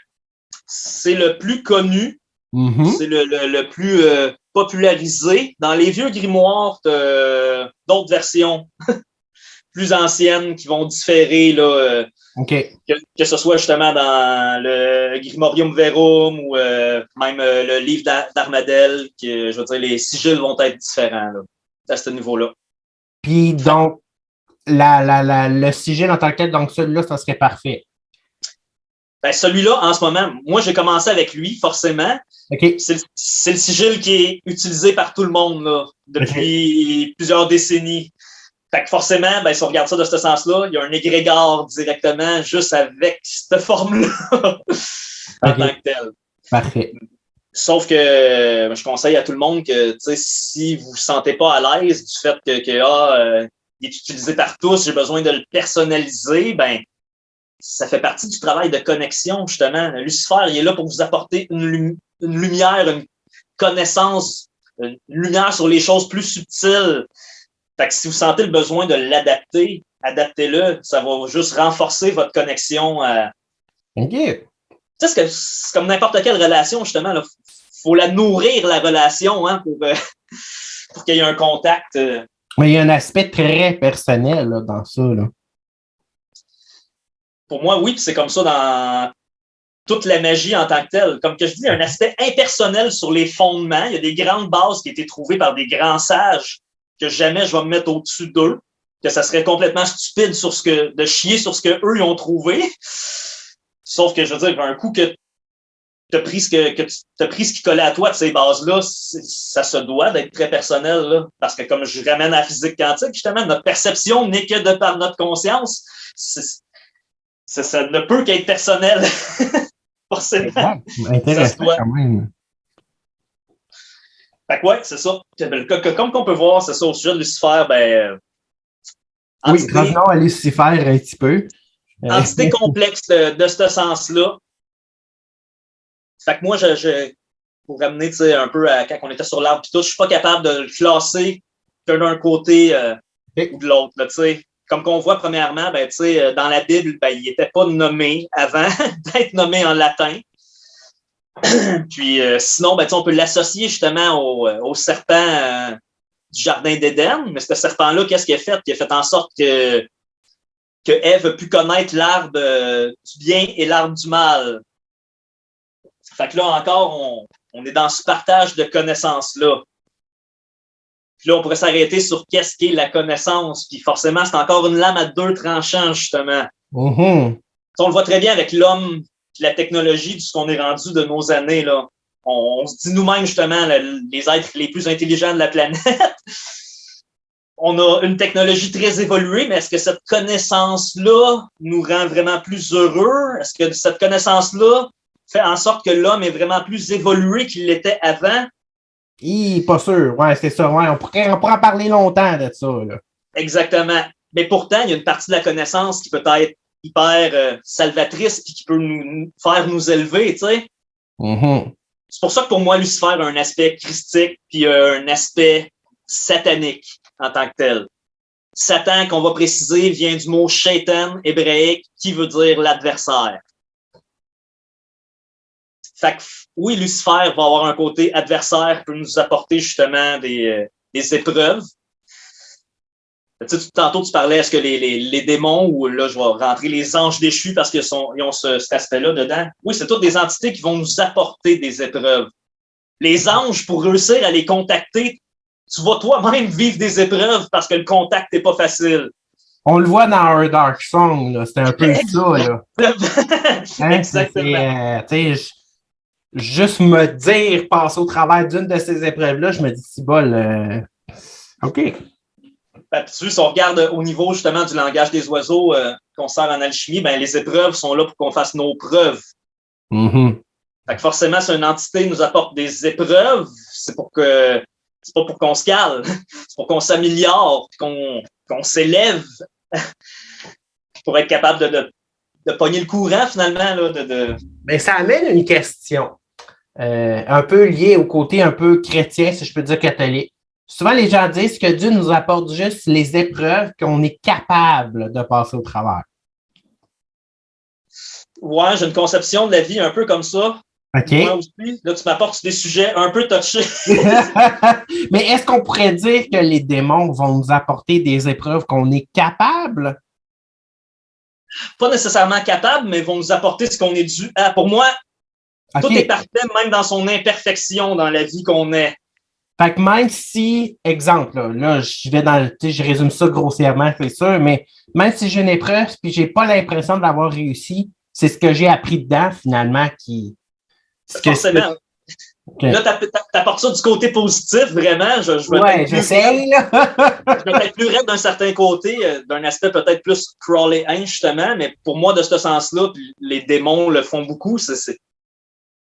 C'est le plus connu. Mm-hmm. C'est le plus popularisé. Dans les vieux grimoires, d'autres versions plus anciennes qui vont différer, là, okay. que ce soit justement dans le Grimorium Verum ou même le livre d'Armadel, que je veux dire, les sigils vont être différents là, à ce niveau-là. Puis donc, le sigil en tant que tel, donc celui-là, ça serait parfait. Ben, celui-là, en ce moment, moi, j'ai commencé avec lui, forcément. Okay. C'est le sigil qui est utilisé par tout le monde là, depuis plusieurs décennies. Fait que forcément, ben, si on regarde ça de ce sens-là, il y a un égrégore directement juste avec cette forme-là en tant que tel. Parfait. Sauf que je conseille à tout le monde que si vous ne vous sentez pas à l'aise du fait que il est utilisé par tous, j'ai besoin de le personnaliser, ben ça fait partie du travail de connexion, justement. Lucifer, il est là pour vous apporter une lumière, une connaissance une lumière sur les choses plus subtiles. Fait que si vous sentez le besoin de l'adapter, adaptez-le. Ça va juste renforcer votre connexion à... OK. Tu sais, c'est comme n'importe quelle relation, justement. Il faut la nourrir, la relation, hein, pour qu'il y ait un contact. Mais il y a un aspect très personnel là, dans ça. Là. Pour moi, oui, puis c'est comme ça dans toute la magie en tant que telle. Comme que je dis, il y a un aspect impersonnel sur les fondements. Il y a des grandes bases qui ont été trouvées par des grands sages que jamais je vais me mettre au-dessus d'eux, que ça serait complètement stupide de chier sur ce qu'eux ils ont trouvé. Sauf que, je veux dire, un coup que tu as pris ce qui collait à toi de ces bases-là, ça se doit d'être très personnel, là. Parce que comme je ramène à la physique quantique, justement, notre perception n'est que de par notre conscience. Ça ne peut qu'être personnel. Forcément. Intéressant quand même. Fait que ouais, c'est ça. Comme qu'on peut voir, c'est ça, au sujet de Lucifer, oui, revenons à Lucifer un petit peu. Entité complexe de ce sens-là. Fait que moi, pour ramener un peu à quand on était sur l'arbre pis tout, je suis pas capable de le classer que d'un côté ou de l'autre. Là, comme qu'on voit premièrement, dans la Bible, il n'était pas nommé avant d'être nommé en latin. Puis sinon, on peut l'associer justement au serpent du Jardin d'Éden. Mais ce serpent-là, qu'est-ce qu'il a fait? Il a fait en sorte que Ève a pu connaître l'arbre du bien et l'arbre du mal. Fait que là encore, on est dans ce partage de connaissances-là. Puis là, on pourrait s'arrêter sur qu'est-ce qu'est la connaissance. Puis forcément, c'est encore une lame à deux tranchants, justement. Mm-hmm. On le voit très bien avec l'homme et la technologie, de ce qu'on est rendu de nos années, là. On se dit nous-mêmes, justement, les êtres les plus intelligents de la planète. On a une technologie très évoluée, mais est-ce que cette connaissance-là nous rend vraiment plus heureux? Est-ce que cette connaissance-là fait en sorte que l'homme est vraiment plus évolué qu'il l'était avant? Pas sûr. Ouais, c'est ça. Ouais, on pourrait en parler longtemps de ça. Là. Exactement. Mais pourtant, il y a une partie de la connaissance qui peut être hyper salvatrice et qui peut nous faire nous élever, tu sais. Mm-hmm. C'est pour ça que pour moi, Lucifer a un aspect christique puis un aspect satanique en tant que tel. Satan, qu'on va préciser, vient du mot shaitan hébraïque qui veut dire l'adversaire. Fait que oui, Lucifer va avoir un côté adversaire, peut nous apporter justement des épreuves. Tu sais, tantôt, tu parlais, est-ce que les démons, ou là, je vais rentrer les anges déchus parce qu'ils ont cet aspect-là dedans. Oui, c'est toutes des entités qui vont nous apporter des épreuves. Les anges, pour réussir à les contacter, tu vas toi-même vivre des épreuves parce que le contact n'est pas facile. On le voit dans Our Dark Song, là. C'était un peu ça, là. Hein? Exactement. Juste me dire, passer au travers d'une de ces épreuves-là, je me dis, c'est bol. OK. Si on regarde au niveau justement du langage des oiseaux qu'on sert en alchimie, les épreuves sont là pour qu'on fasse nos preuves. Mm-hmm. Fait que forcément, si une entité nous apporte des épreuves, c'est pas pour qu'on se cale, c'est pour qu'on s'améliore, qu'on s'élève pour être capable de pogner le courant finalement. Là, Mais ça amène une question un peu liée au côté un peu chrétien, si je peux dire catholique. Souvent, les gens disent que Dieu nous apporte juste les épreuves qu'on est capable de passer au travers. Ouais, j'ai une conception de la vie un peu comme ça. OK. Moi aussi, là, tu m'apportes des sujets un peu touchés. Mais est-ce qu'on pourrait dire que les démons vont nous apporter des épreuves qu'on est capable? Pas nécessairement capable, mais vont nous apporter ce qu'on est dû à. Pour moi, Tout est parfait, même dans son imperfection dans la vie qu'on est. Fait que même si, exemple, là je vais dans je résume ça grossièrement, c'est sûr, mais même si j'ai une épreuve puis j'ai pas l'impression de l'avoir réussi, c'est ce que j'ai appris dedans, finalement, qui. Forcément. Okay. Là, t'apportes ça du côté positif, vraiment. Je vais j'essaie. Je vais être plus raide d'un certain côté, d'un aspect peut-être plus Crowley-Hain, justement, mais pour moi, de ce sens-là, les démons le font beaucoup, c'est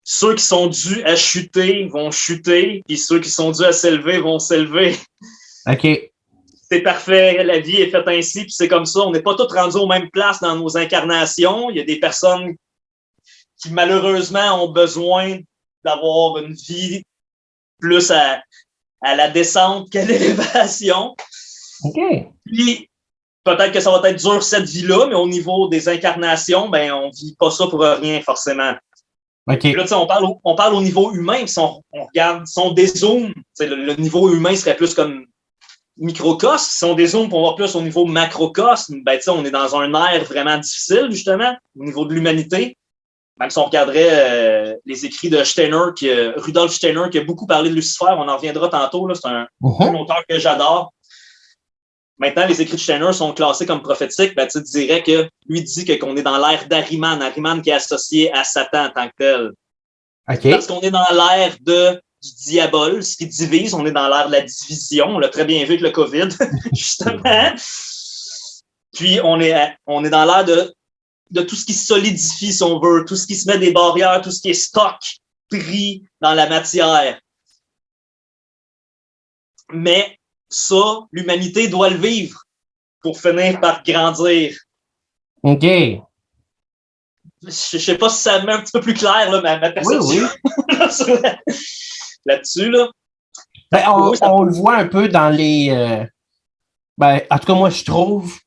ceux qui sont dus à chuter vont chuter, puis ceux qui sont dus à s'élever vont s'élever. OK. C'est parfait, la vie est faite ainsi, puis c'est comme ça. On n'est pas tous rendus aux mêmes places dans nos incarnations. Il y a des personnes qui, malheureusement, ont besoin d'avoir une vie plus à la descente qu'à l'élévation. OK. Puis, peut-être que ça va être dur cette vie-là, mais au niveau des incarnations, ben, on vit pas ça pour rien, forcément. OK. Puis là, on parle au niveau humain, si on regarde, si on dézoome, le niveau humain serait plus comme microcosme. Si on dézoome pour voir plus au niveau macrocosme, ben, on est dans un air vraiment difficile, justement, au niveau de l'humanité. Même si on regarderait les écrits de Rudolf Steiner, qui a beaucoup parlé de Lucifer, on en reviendra tantôt, là, c'est un auteur que j'adore. Maintenant, les écrits de Steiner sont classés comme prophétiques. Ben, tu dirais que lui dit qu'on est dans l'ère d'Ahriman. Ahriman qui est associé à Satan en tant que tel. OK. Parce qu'on est dans l'ère du diabole, ce qui divise. On est dans l'ère de la division. On l'a très bien vu avec le COVID, justement. Puis, on est dans l'ère de tout ce qui se solidifie, si on veut, tout ce qui se met des barrières, tout ce qui est stock, pris dans la matière. Mais ça, l'humanité doit le vivre pour finir par grandir. OK. Je sais pas si ça met un petit peu plus clair, là, ma perception. Oui. Là-dessus, là. Ben, on le voit un peu dans les... en tout cas, moi, je trouve,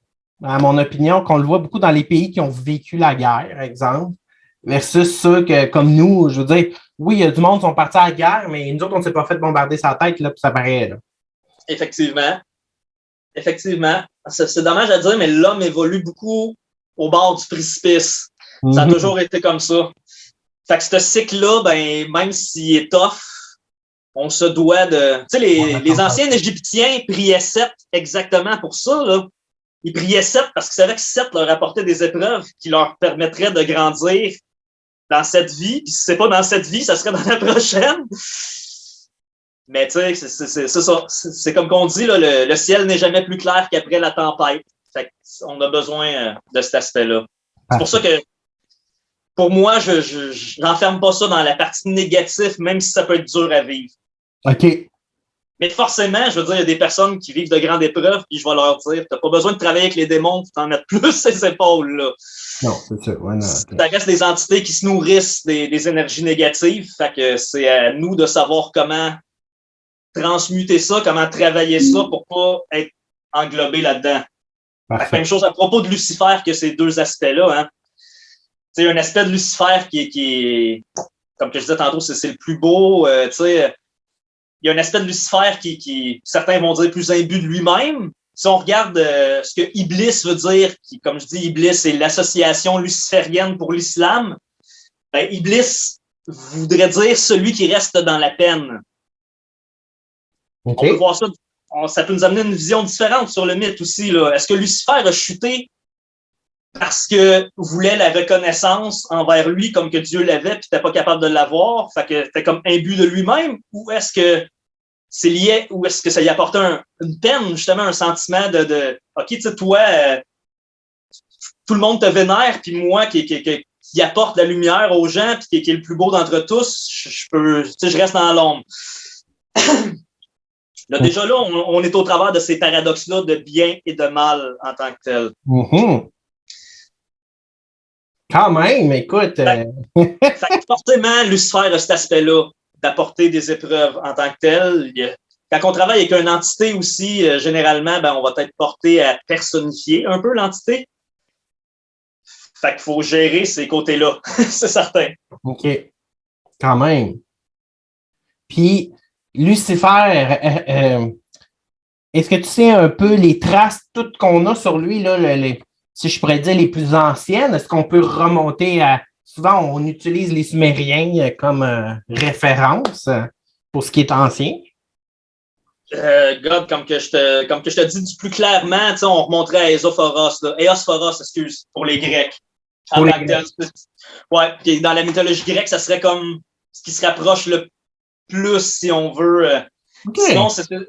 à mon opinion, qu'on le voit beaucoup dans les pays qui ont vécu la guerre, par exemple, versus ceux que, comme nous, je veux dire, oui, il y a du monde qui sont partis à la guerre, mais nous autres, on ne s'est pas fait bombarder sa tête, là, puis ça paraît, là. Effectivement. C'est dommage à dire, mais l'homme évolue beaucoup au bord du précipice. Ça a toujours été comme ça. Fait que ce cycle-là, ben, même s'il est tough, on se doit de... Tu sais, les anciens Égyptiens priaient Seth exactement pour ça, là. Ils priaient Seth parce qu'ils savaient que Seth leur apportait des épreuves qui leur permettraient de grandir dans cette vie. Puis si c'est pas dans cette vie, ça serait dans la prochaine. Mais tu sais, c'est ça. C'est comme qu'on dit, là, le ciel n'est jamais plus clair qu'après la tempête. Fait qu'on a besoin de cet aspect-là. C'est pour ça que, pour moi, je n'enferme pas ça dans la partie négative, même si ça peut être dur à vivre. OK. Mais forcément, je veux dire, il y a des personnes qui vivent de grandes épreuves, puis je vais leur dire, t'as pas besoin de travailler avec les démons pour t'en mettre plus ses épaules, là. Non, c'est ça. Ouais, non, ça reste des entités qui se nourrissent des énergies négatives. Fait que c'est à nous de savoir comment transmuter ça, comment travailler ça pour pas être englobé là-dedans. Même chose à propos de Lucifer que ces deux aspects-là. Hein. C'est un aspect de Lucifer qui est comme que je disais tantôt, c'est le plus beau. Il y a un aspect de Lucifer qui certains vont dire plus imbu de lui-même. Si on regarde ce que Iblis veut dire, qui, comme je dis, Iblis, c'est l'association luciférienne pour l'islam, ben, Iblis voudrait dire celui qui reste dans la peine. Okay. On peut voir ça, ça peut nous amener une vision différente sur le mythe aussi. Est-ce que Lucifer a chuté parce qu'il voulait la reconnaissance envers lui comme que Dieu l'avait puis t'es pas capable de l'avoir, fait que t'es comme imbu de lui-même, ou est-ce que c'est lié, ou est-ce que ça lui apporte une peine, justement, un sentiment de OK, tu sais, toi, tout le monde te vénère, puis moi qui apporte la lumière aux gens, puis qui est le plus beau d'entre tous, je reste dans l'ombre. Là, déjà là, on est au travers de ces paradoxes-là de bien et de mal en tant que tel. Mm-hmm. Quand même, écoute. Fait que forcément, Lucifer a cet aspect-là d'apporter des épreuves en tant que tel. Quand on travaille avec une entité aussi, généralement, ben, on va être porté à personnifier un peu l'entité. Fait qu'il faut gérer ces côtés-là, c'est certain. OK. Quand même. Puis, Lucifer, est-ce que tu sais un peu les traces toutes qu'on a sur lui, là, si je pourrais dire les plus anciennes? Est-ce qu'on peut remonter à... Souvent, on utilise les Sumériens comme référence pour ce qui est ancien. God, comme que je te dis du plus clairement, on remonterait à Éosphoros, excuse, pour les Grecs. Ouais, puis dans la mythologie grecque, ça serait comme ce qui se rapproche le plus, si on veut. Okay.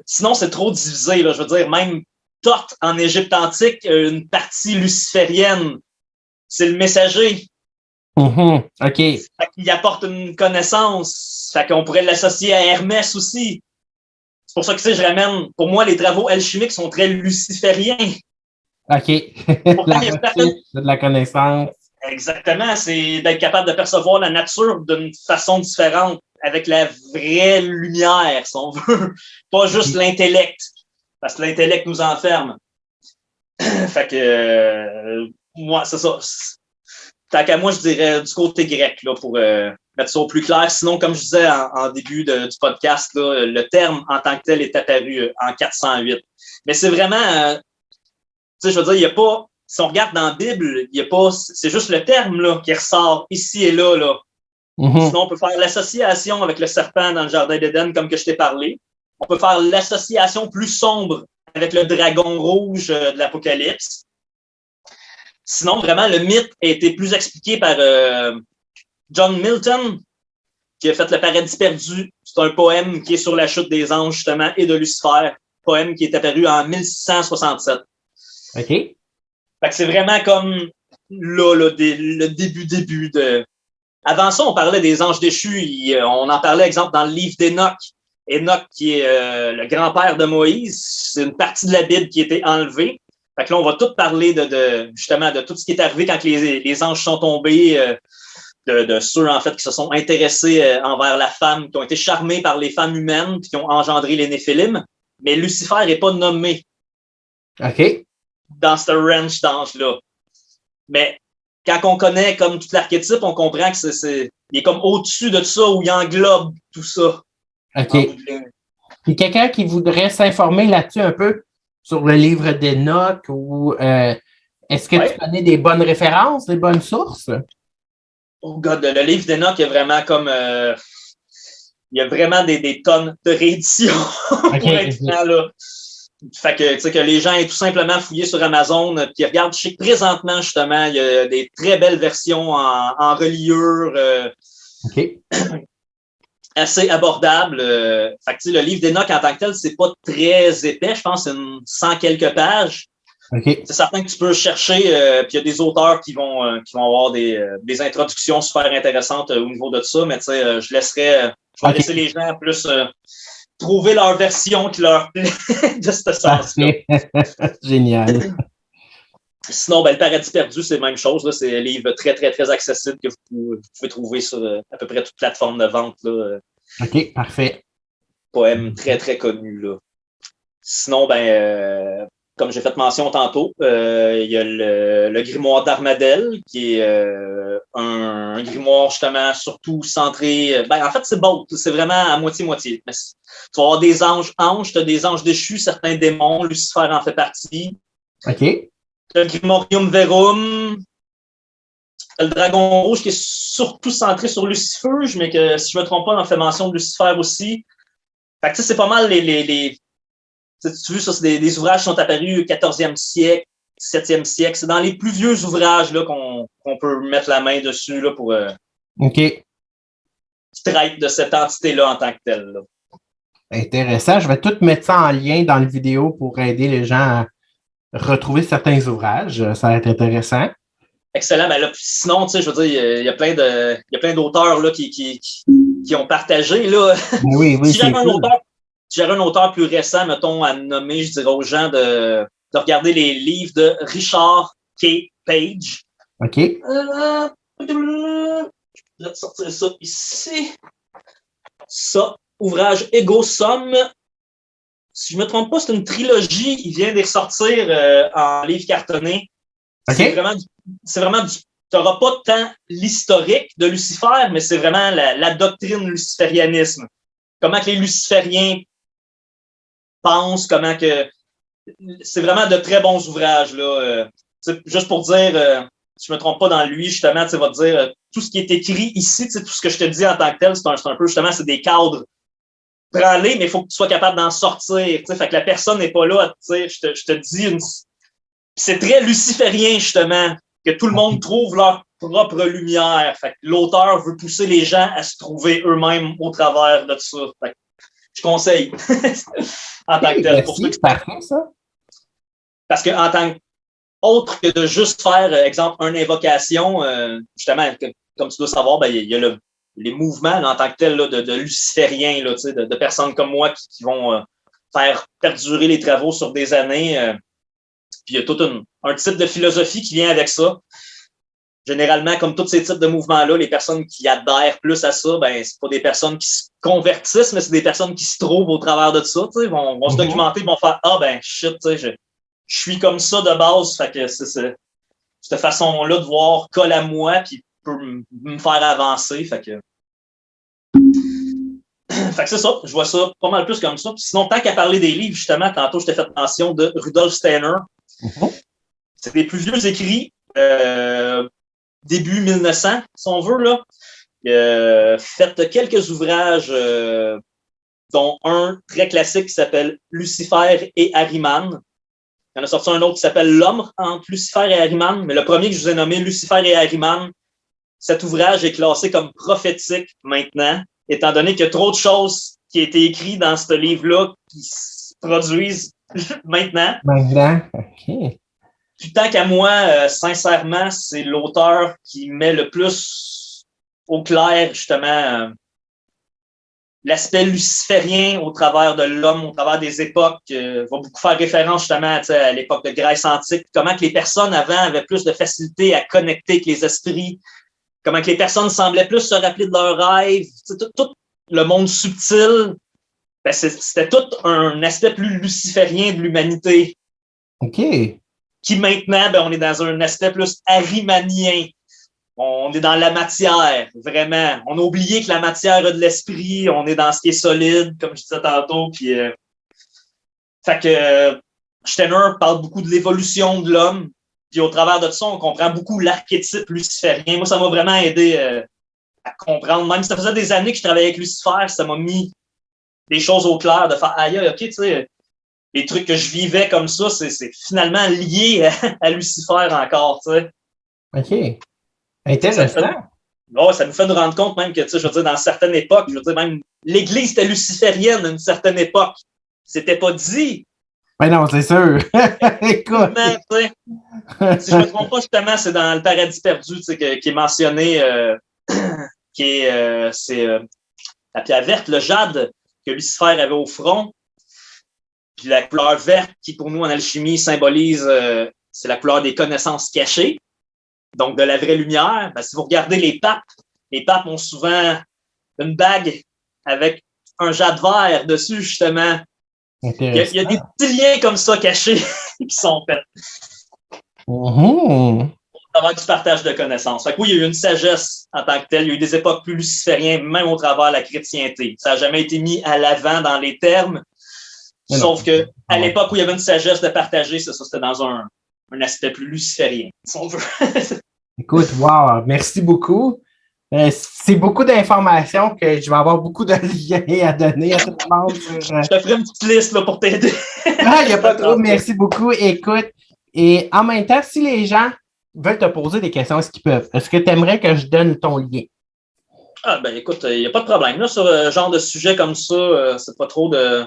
Sinon, c'est trop divisé. Là. Je veux dire, même Thoth en Égypte antique, une partie luciférienne, c'est le messager. Mm-hmm. OK. Fait qu'il apporte une connaissance. Fait qu'on pourrait l'associer à Hermès aussi. C'est pour ça que je ramène, pour moi, les travaux alchimiques sont très lucifériens. OK. De la connaissance. Exactement. C'est d'être capable de percevoir la nature d'une façon différente. avec la vraie lumière, si on veut. Pas juste l'intellect, parce que l'intellect nous enferme. Fait que, moi, c'est ça. Tant qu'à moi, je dirais du côté grec, là, pour mettre ça au plus clair. Sinon, comme je disais en début du podcast, là, le terme en tant que tel est apparu en 408. Mais c'est vraiment, tu sais, je veux dire, il n'y a pas, si on regarde dans la Bible, il n'y a pas, c'est juste le terme là, qui ressort ici et là. Sinon, on peut faire l'association avec le serpent dans le jardin d'Éden, comme que je t'ai parlé. On peut faire l'association plus sombre avec le dragon rouge de l'Apocalypse. Sinon, vraiment, le mythe a été plus expliqué par John Milton, qui a fait Le Paradis perdu. C'est un poème qui est sur la chute des anges, justement, et de Lucifer. Poème qui est apparu en 1667. OK. Fait que c'est vraiment comme là, le début de... Avant ça, on parlait des anges déchus. On en parlait, exemple, dans le livre d'Enoch. Enoch, qui est le grand-père de Moïse, c'est une partie de la Bible qui a été enlevée. Fait que là, on va tout parler justement de tout ce qui est arrivé quand les anges sont tombés, de ceux, en fait, qui se sont intéressés envers la femme, qui ont été charmés par les femmes humaines, puis qui ont engendré les Néphilim. Mais Lucifer n'est pas nommé. OK. Dans ce range d'anges-là. Mais quand on connaît comme tout l'archétype, on comprend que il est comme au-dessus de tout ça, où il englobe tout ça. OK. Puis quelqu'un qui voudrait s'informer là-dessus un peu sur le livre d'Enoch ou est-ce que tu connais des bonnes références, des bonnes sources? Oh God, le livre d'Enoch est vraiment comme... il y a vraiment des tonnes de rééditions pour être franc, là. Fait que, tu sais, que les gens aient tout simplement fouillé sur Amazon, puis regardent, je sais que présentement, justement, il y a des très belles versions en reliure. OK. Assez abordable. Fait que, tu sais, le livre d'Enoch en tant que tel, c'est pas très épais. Je pense que c'est 100 quelques pages. Okay. C'est certain que tu peux chercher, puis il y a des auteurs qui vont avoir des introductions super intéressantes au niveau de ça, mais tu sais, je vais laisser les gens plus trouver leur version qui leur plaît de ce sens-là. Génial. Sinon, ben, Le Paradis perdu, c'est la même chose. Là. C'est un livre très, très, très accessible que vous pouvez trouver sur à peu près toute plateforme de vente. Là. OK, parfait. Poème très, très connu. Là. Sinon, ben, comme j'ai fait mention tantôt, il y a le grimoire d'Armadel, qui est un grimoire justement surtout centré... Ben, en fait, c'est beau. C'est vraiment à moitié-moitié. Mais tu vas avoir des anges, tu as des anges déchus, certains démons. Lucifer en fait partie. OK. Le Grimorium Verum, le dragon rouge qui est surtout centré sur Lucifer, mais que si je ne me trompe pas, on en fait mention de Lucifer aussi. Fait que tu sais, c'est pas mal les tu vois, ça, c'est des ouvrages qui sont apparus au 14e siècle, 17e siècle. C'est dans les plus vieux ouvrages là, qu'on peut mettre la main dessus là, pour qui traiter de cette entité-là en tant que telle. Là. Intéressant. Je vais tout mettre ça en lien dans la vidéo pour aider les gens à retrouver certains ouvrages. Ça va être intéressant. Excellent. Ben là, sinon, tu sais, je veux dire, il y a plein d'auteurs là, qui ont partagé. Là. Oui, si j'avais un auteur plus récent, mettons, à nommer, je dirais aux gens de regarder les livres de Richard K. Page. OK. Je vais sortir ça ici. Ça, ouvrage Ego Sum. Si je ne me trompe pas, c'est une trilogie. Il vient de ressortir en livre cartonné. Okay. C'est vraiment du. Tu n'auras pas tant l'historique de Lucifer, mais c'est vraiment la doctrine luciférianisme. Comment que les lucifériens pensent, comment que. C'est vraiment de très bons ouvrages. Là. Juste pour dire, si je ne me trompe pas dans lui, justement, tu vas te dire tout ce qui est écrit ici, tout ce que je te dis en tant que tel, c'est un peu justement, c'est des cadres. Prends-les, mais il faut que tu sois capable d'en sortir. Fait que la personne n'est pas là à te dire, je te dis c'est très luciférien, justement, que tout le monde trouve leur propre lumière. Fait que l'auteur veut pousser les gens à se trouver eux-mêmes au travers de tout ça. Fait que je conseille en tant que tel. Pour ceux qui parfait, ça. Parce que en tant autre que de juste faire, exemple, une invocation, justement, comme tu dois savoir, ben, il y a les mouvements là, en tant que tel là, de lucifériens, là, de personnes comme moi qui vont faire perdurer les travaux sur des années. Puis il y a tout un type de philosophie qui vient avec ça. généralement, comme tous ces types de mouvements-là, les personnes qui adhèrent plus à ça, ben, c'est pas des personnes qui se convertissent, mais c'est des personnes qui se trouvent au travers de ça, tu sais, vont se documenter, vont faire, ah, ben, shit, tu sais, je suis comme ça de base, fait que c'est cette façon-là de voir colle à moi, puis peut me faire avancer, fait que c'est ça, je vois ça pas mal plus comme ça. Puis sinon, tant qu'à parler des livres, justement, tantôt, je t'ai fait mention de Rudolf Steiner. C'est des plus vieux écrits, début 1900, si on veut, là. Fait quelques ouvrages, dont un très classique qui s'appelle Lucifer et Ahriman. Il y en a sorti un autre qui s'appelle L'homme entre Lucifer et Ahriman, mais le premier que je vous ai nommé, Lucifer et Ahriman, cet ouvrage est classé comme prophétique maintenant, étant donné qu'il y a trop de choses qui ont été écrites dans ce livre-là qui se produisent maintenant. Maintenant, OK. Puis tant qu'à moi, sincèrement, c'est l'auteur qui met le plus au clair, justement, l'aspect luciférien au travers de l'homme, au travers des époques. Va beaucoup faire référence, justement, à l'époque de Grèce antique, comment que les personnes avant avaient plus de facilité à connecter avec les esprits, comment que les personnes semblaient plus se rappeler de leurs rêves. Tout le monde subtil, ben c'était tout un aspect plus luciférien de l'humanité. OK. Qui maintenant, ben, on est dans un aspect plus ahrimanien. On est dans la matière, vraiment. On a oublié que la matière a de l'esprit. On est dans ce qui est solide, comme je disais tantôt. Puis, fait que Steiner parle beaucoup de l'évolution de l'homme. Puis au travers de ça, on comprend beaucoup l'archétype luciférien. Moi, ça m'a vraiment aidé à comprendre. Même si ça faisait des années que je travaillais avec Lucifer, ça m'a mis des choses au clair, de faire aïe, OK, tu sais, les trucs que je vivais comme ça, c'est finalement lié à Lucifer encore, tu sais. OK. Intéressant. Ça nous fait nous rendre compte même que, tu sais, je veux dire, dans certaines époques, je veux dire, même l'Église était luciférienne à une certaine époque. C'était pas dit. Ben non, c'est sûr. Écoute. Si je me trompe pas, justement, c'est dans le Paradis perdu, tu sais, qui est mentionné, c'est la pierre verte, le jade que Lucifer avait au front. Puis la couleur verte, qui pour nous en alchimie symbolise, c'est la couleur des connaissances cachées, donc de la vraie lumière. Ben, si vous regardez les papes ont souvent une bague avec un jade vert dessus, justement. Il y a des petits liens comme ça cachés qui sont faits. Au travers du partage de connaissances. Fait que oui, il y a eu une sagesse en tant que telle. Il y a eu des époques plus lucifériennes, même au travers de la chrétienté. Ça n'a jamais été mis à l'avant dans les termes. Sauf que à l'époque où il y avait une sagesse de partager, ça c'était dans un aspect plus luciférien, si on veut. Écoute, wow, merci beaucoup. C'est beaucoup d'informations que je vais avoir beaucoup de liens à donner à tout le monde. Je te ferai une petite liste là, pour t'aider. Il n'y a pas trop. Merci beaucoup. Écoute, et en même temps, si les gens veulent te poser des questions, est-ce qu'ils peuvent? Est-ce que tu aimerais que je donne ton lien? Ah ben écoute, il n'y a pas de problème. Là, sur un genre de sujet comme ça, c'est pas trop de...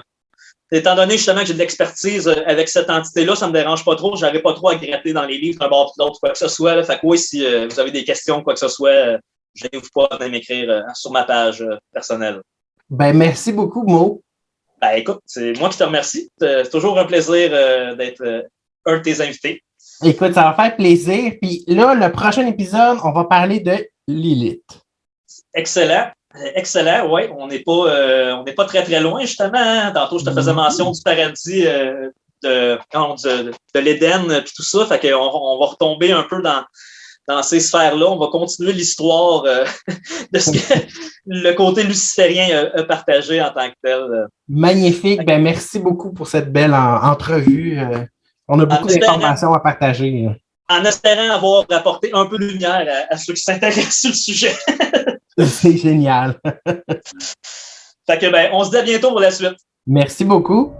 Étant donné justement que j'ai de l'expertise avec cette entité-là, ça ne me dérange pas trop. Je n'aurais pas trop à gratter dans les livres d'un bord ou l'autre, quoi que ce soit. Là. Fait que oui, si vous avez des questions, quoi que ce soit, je ne vais pas m'écrire sur ma page personnelle. Ben, merci beaucoup, Mo. Ben écoute, c'est moi qui te remercie. C'est toujours un plaisir d'être un de tes invités. Écoute, ça va faire plaisir. Puis là, le prochain épisode, on va parler de Lilith. Excellent. Excellent, oui. On n'est pas très, très loin, justement. Hein? Tantôt, je te faisais mention du paradis de l'Éden puis tout ça. Fait qu'on va retomber un peu dans ces sphères-là. On va continuer l'histoire de ce que le côté luciférien a partagé en tant que tel. Magnifique. Ben, merci beaucoup pour cette belle entrevue. On a beaucoup d'informations à partager. En espérant avoir apporté un peu de lumière à ceux qui s'intéressent sur le sujet. C'est génial. Fait que, ben, on se dit à bientôt pour la suite. Merci beaucoup.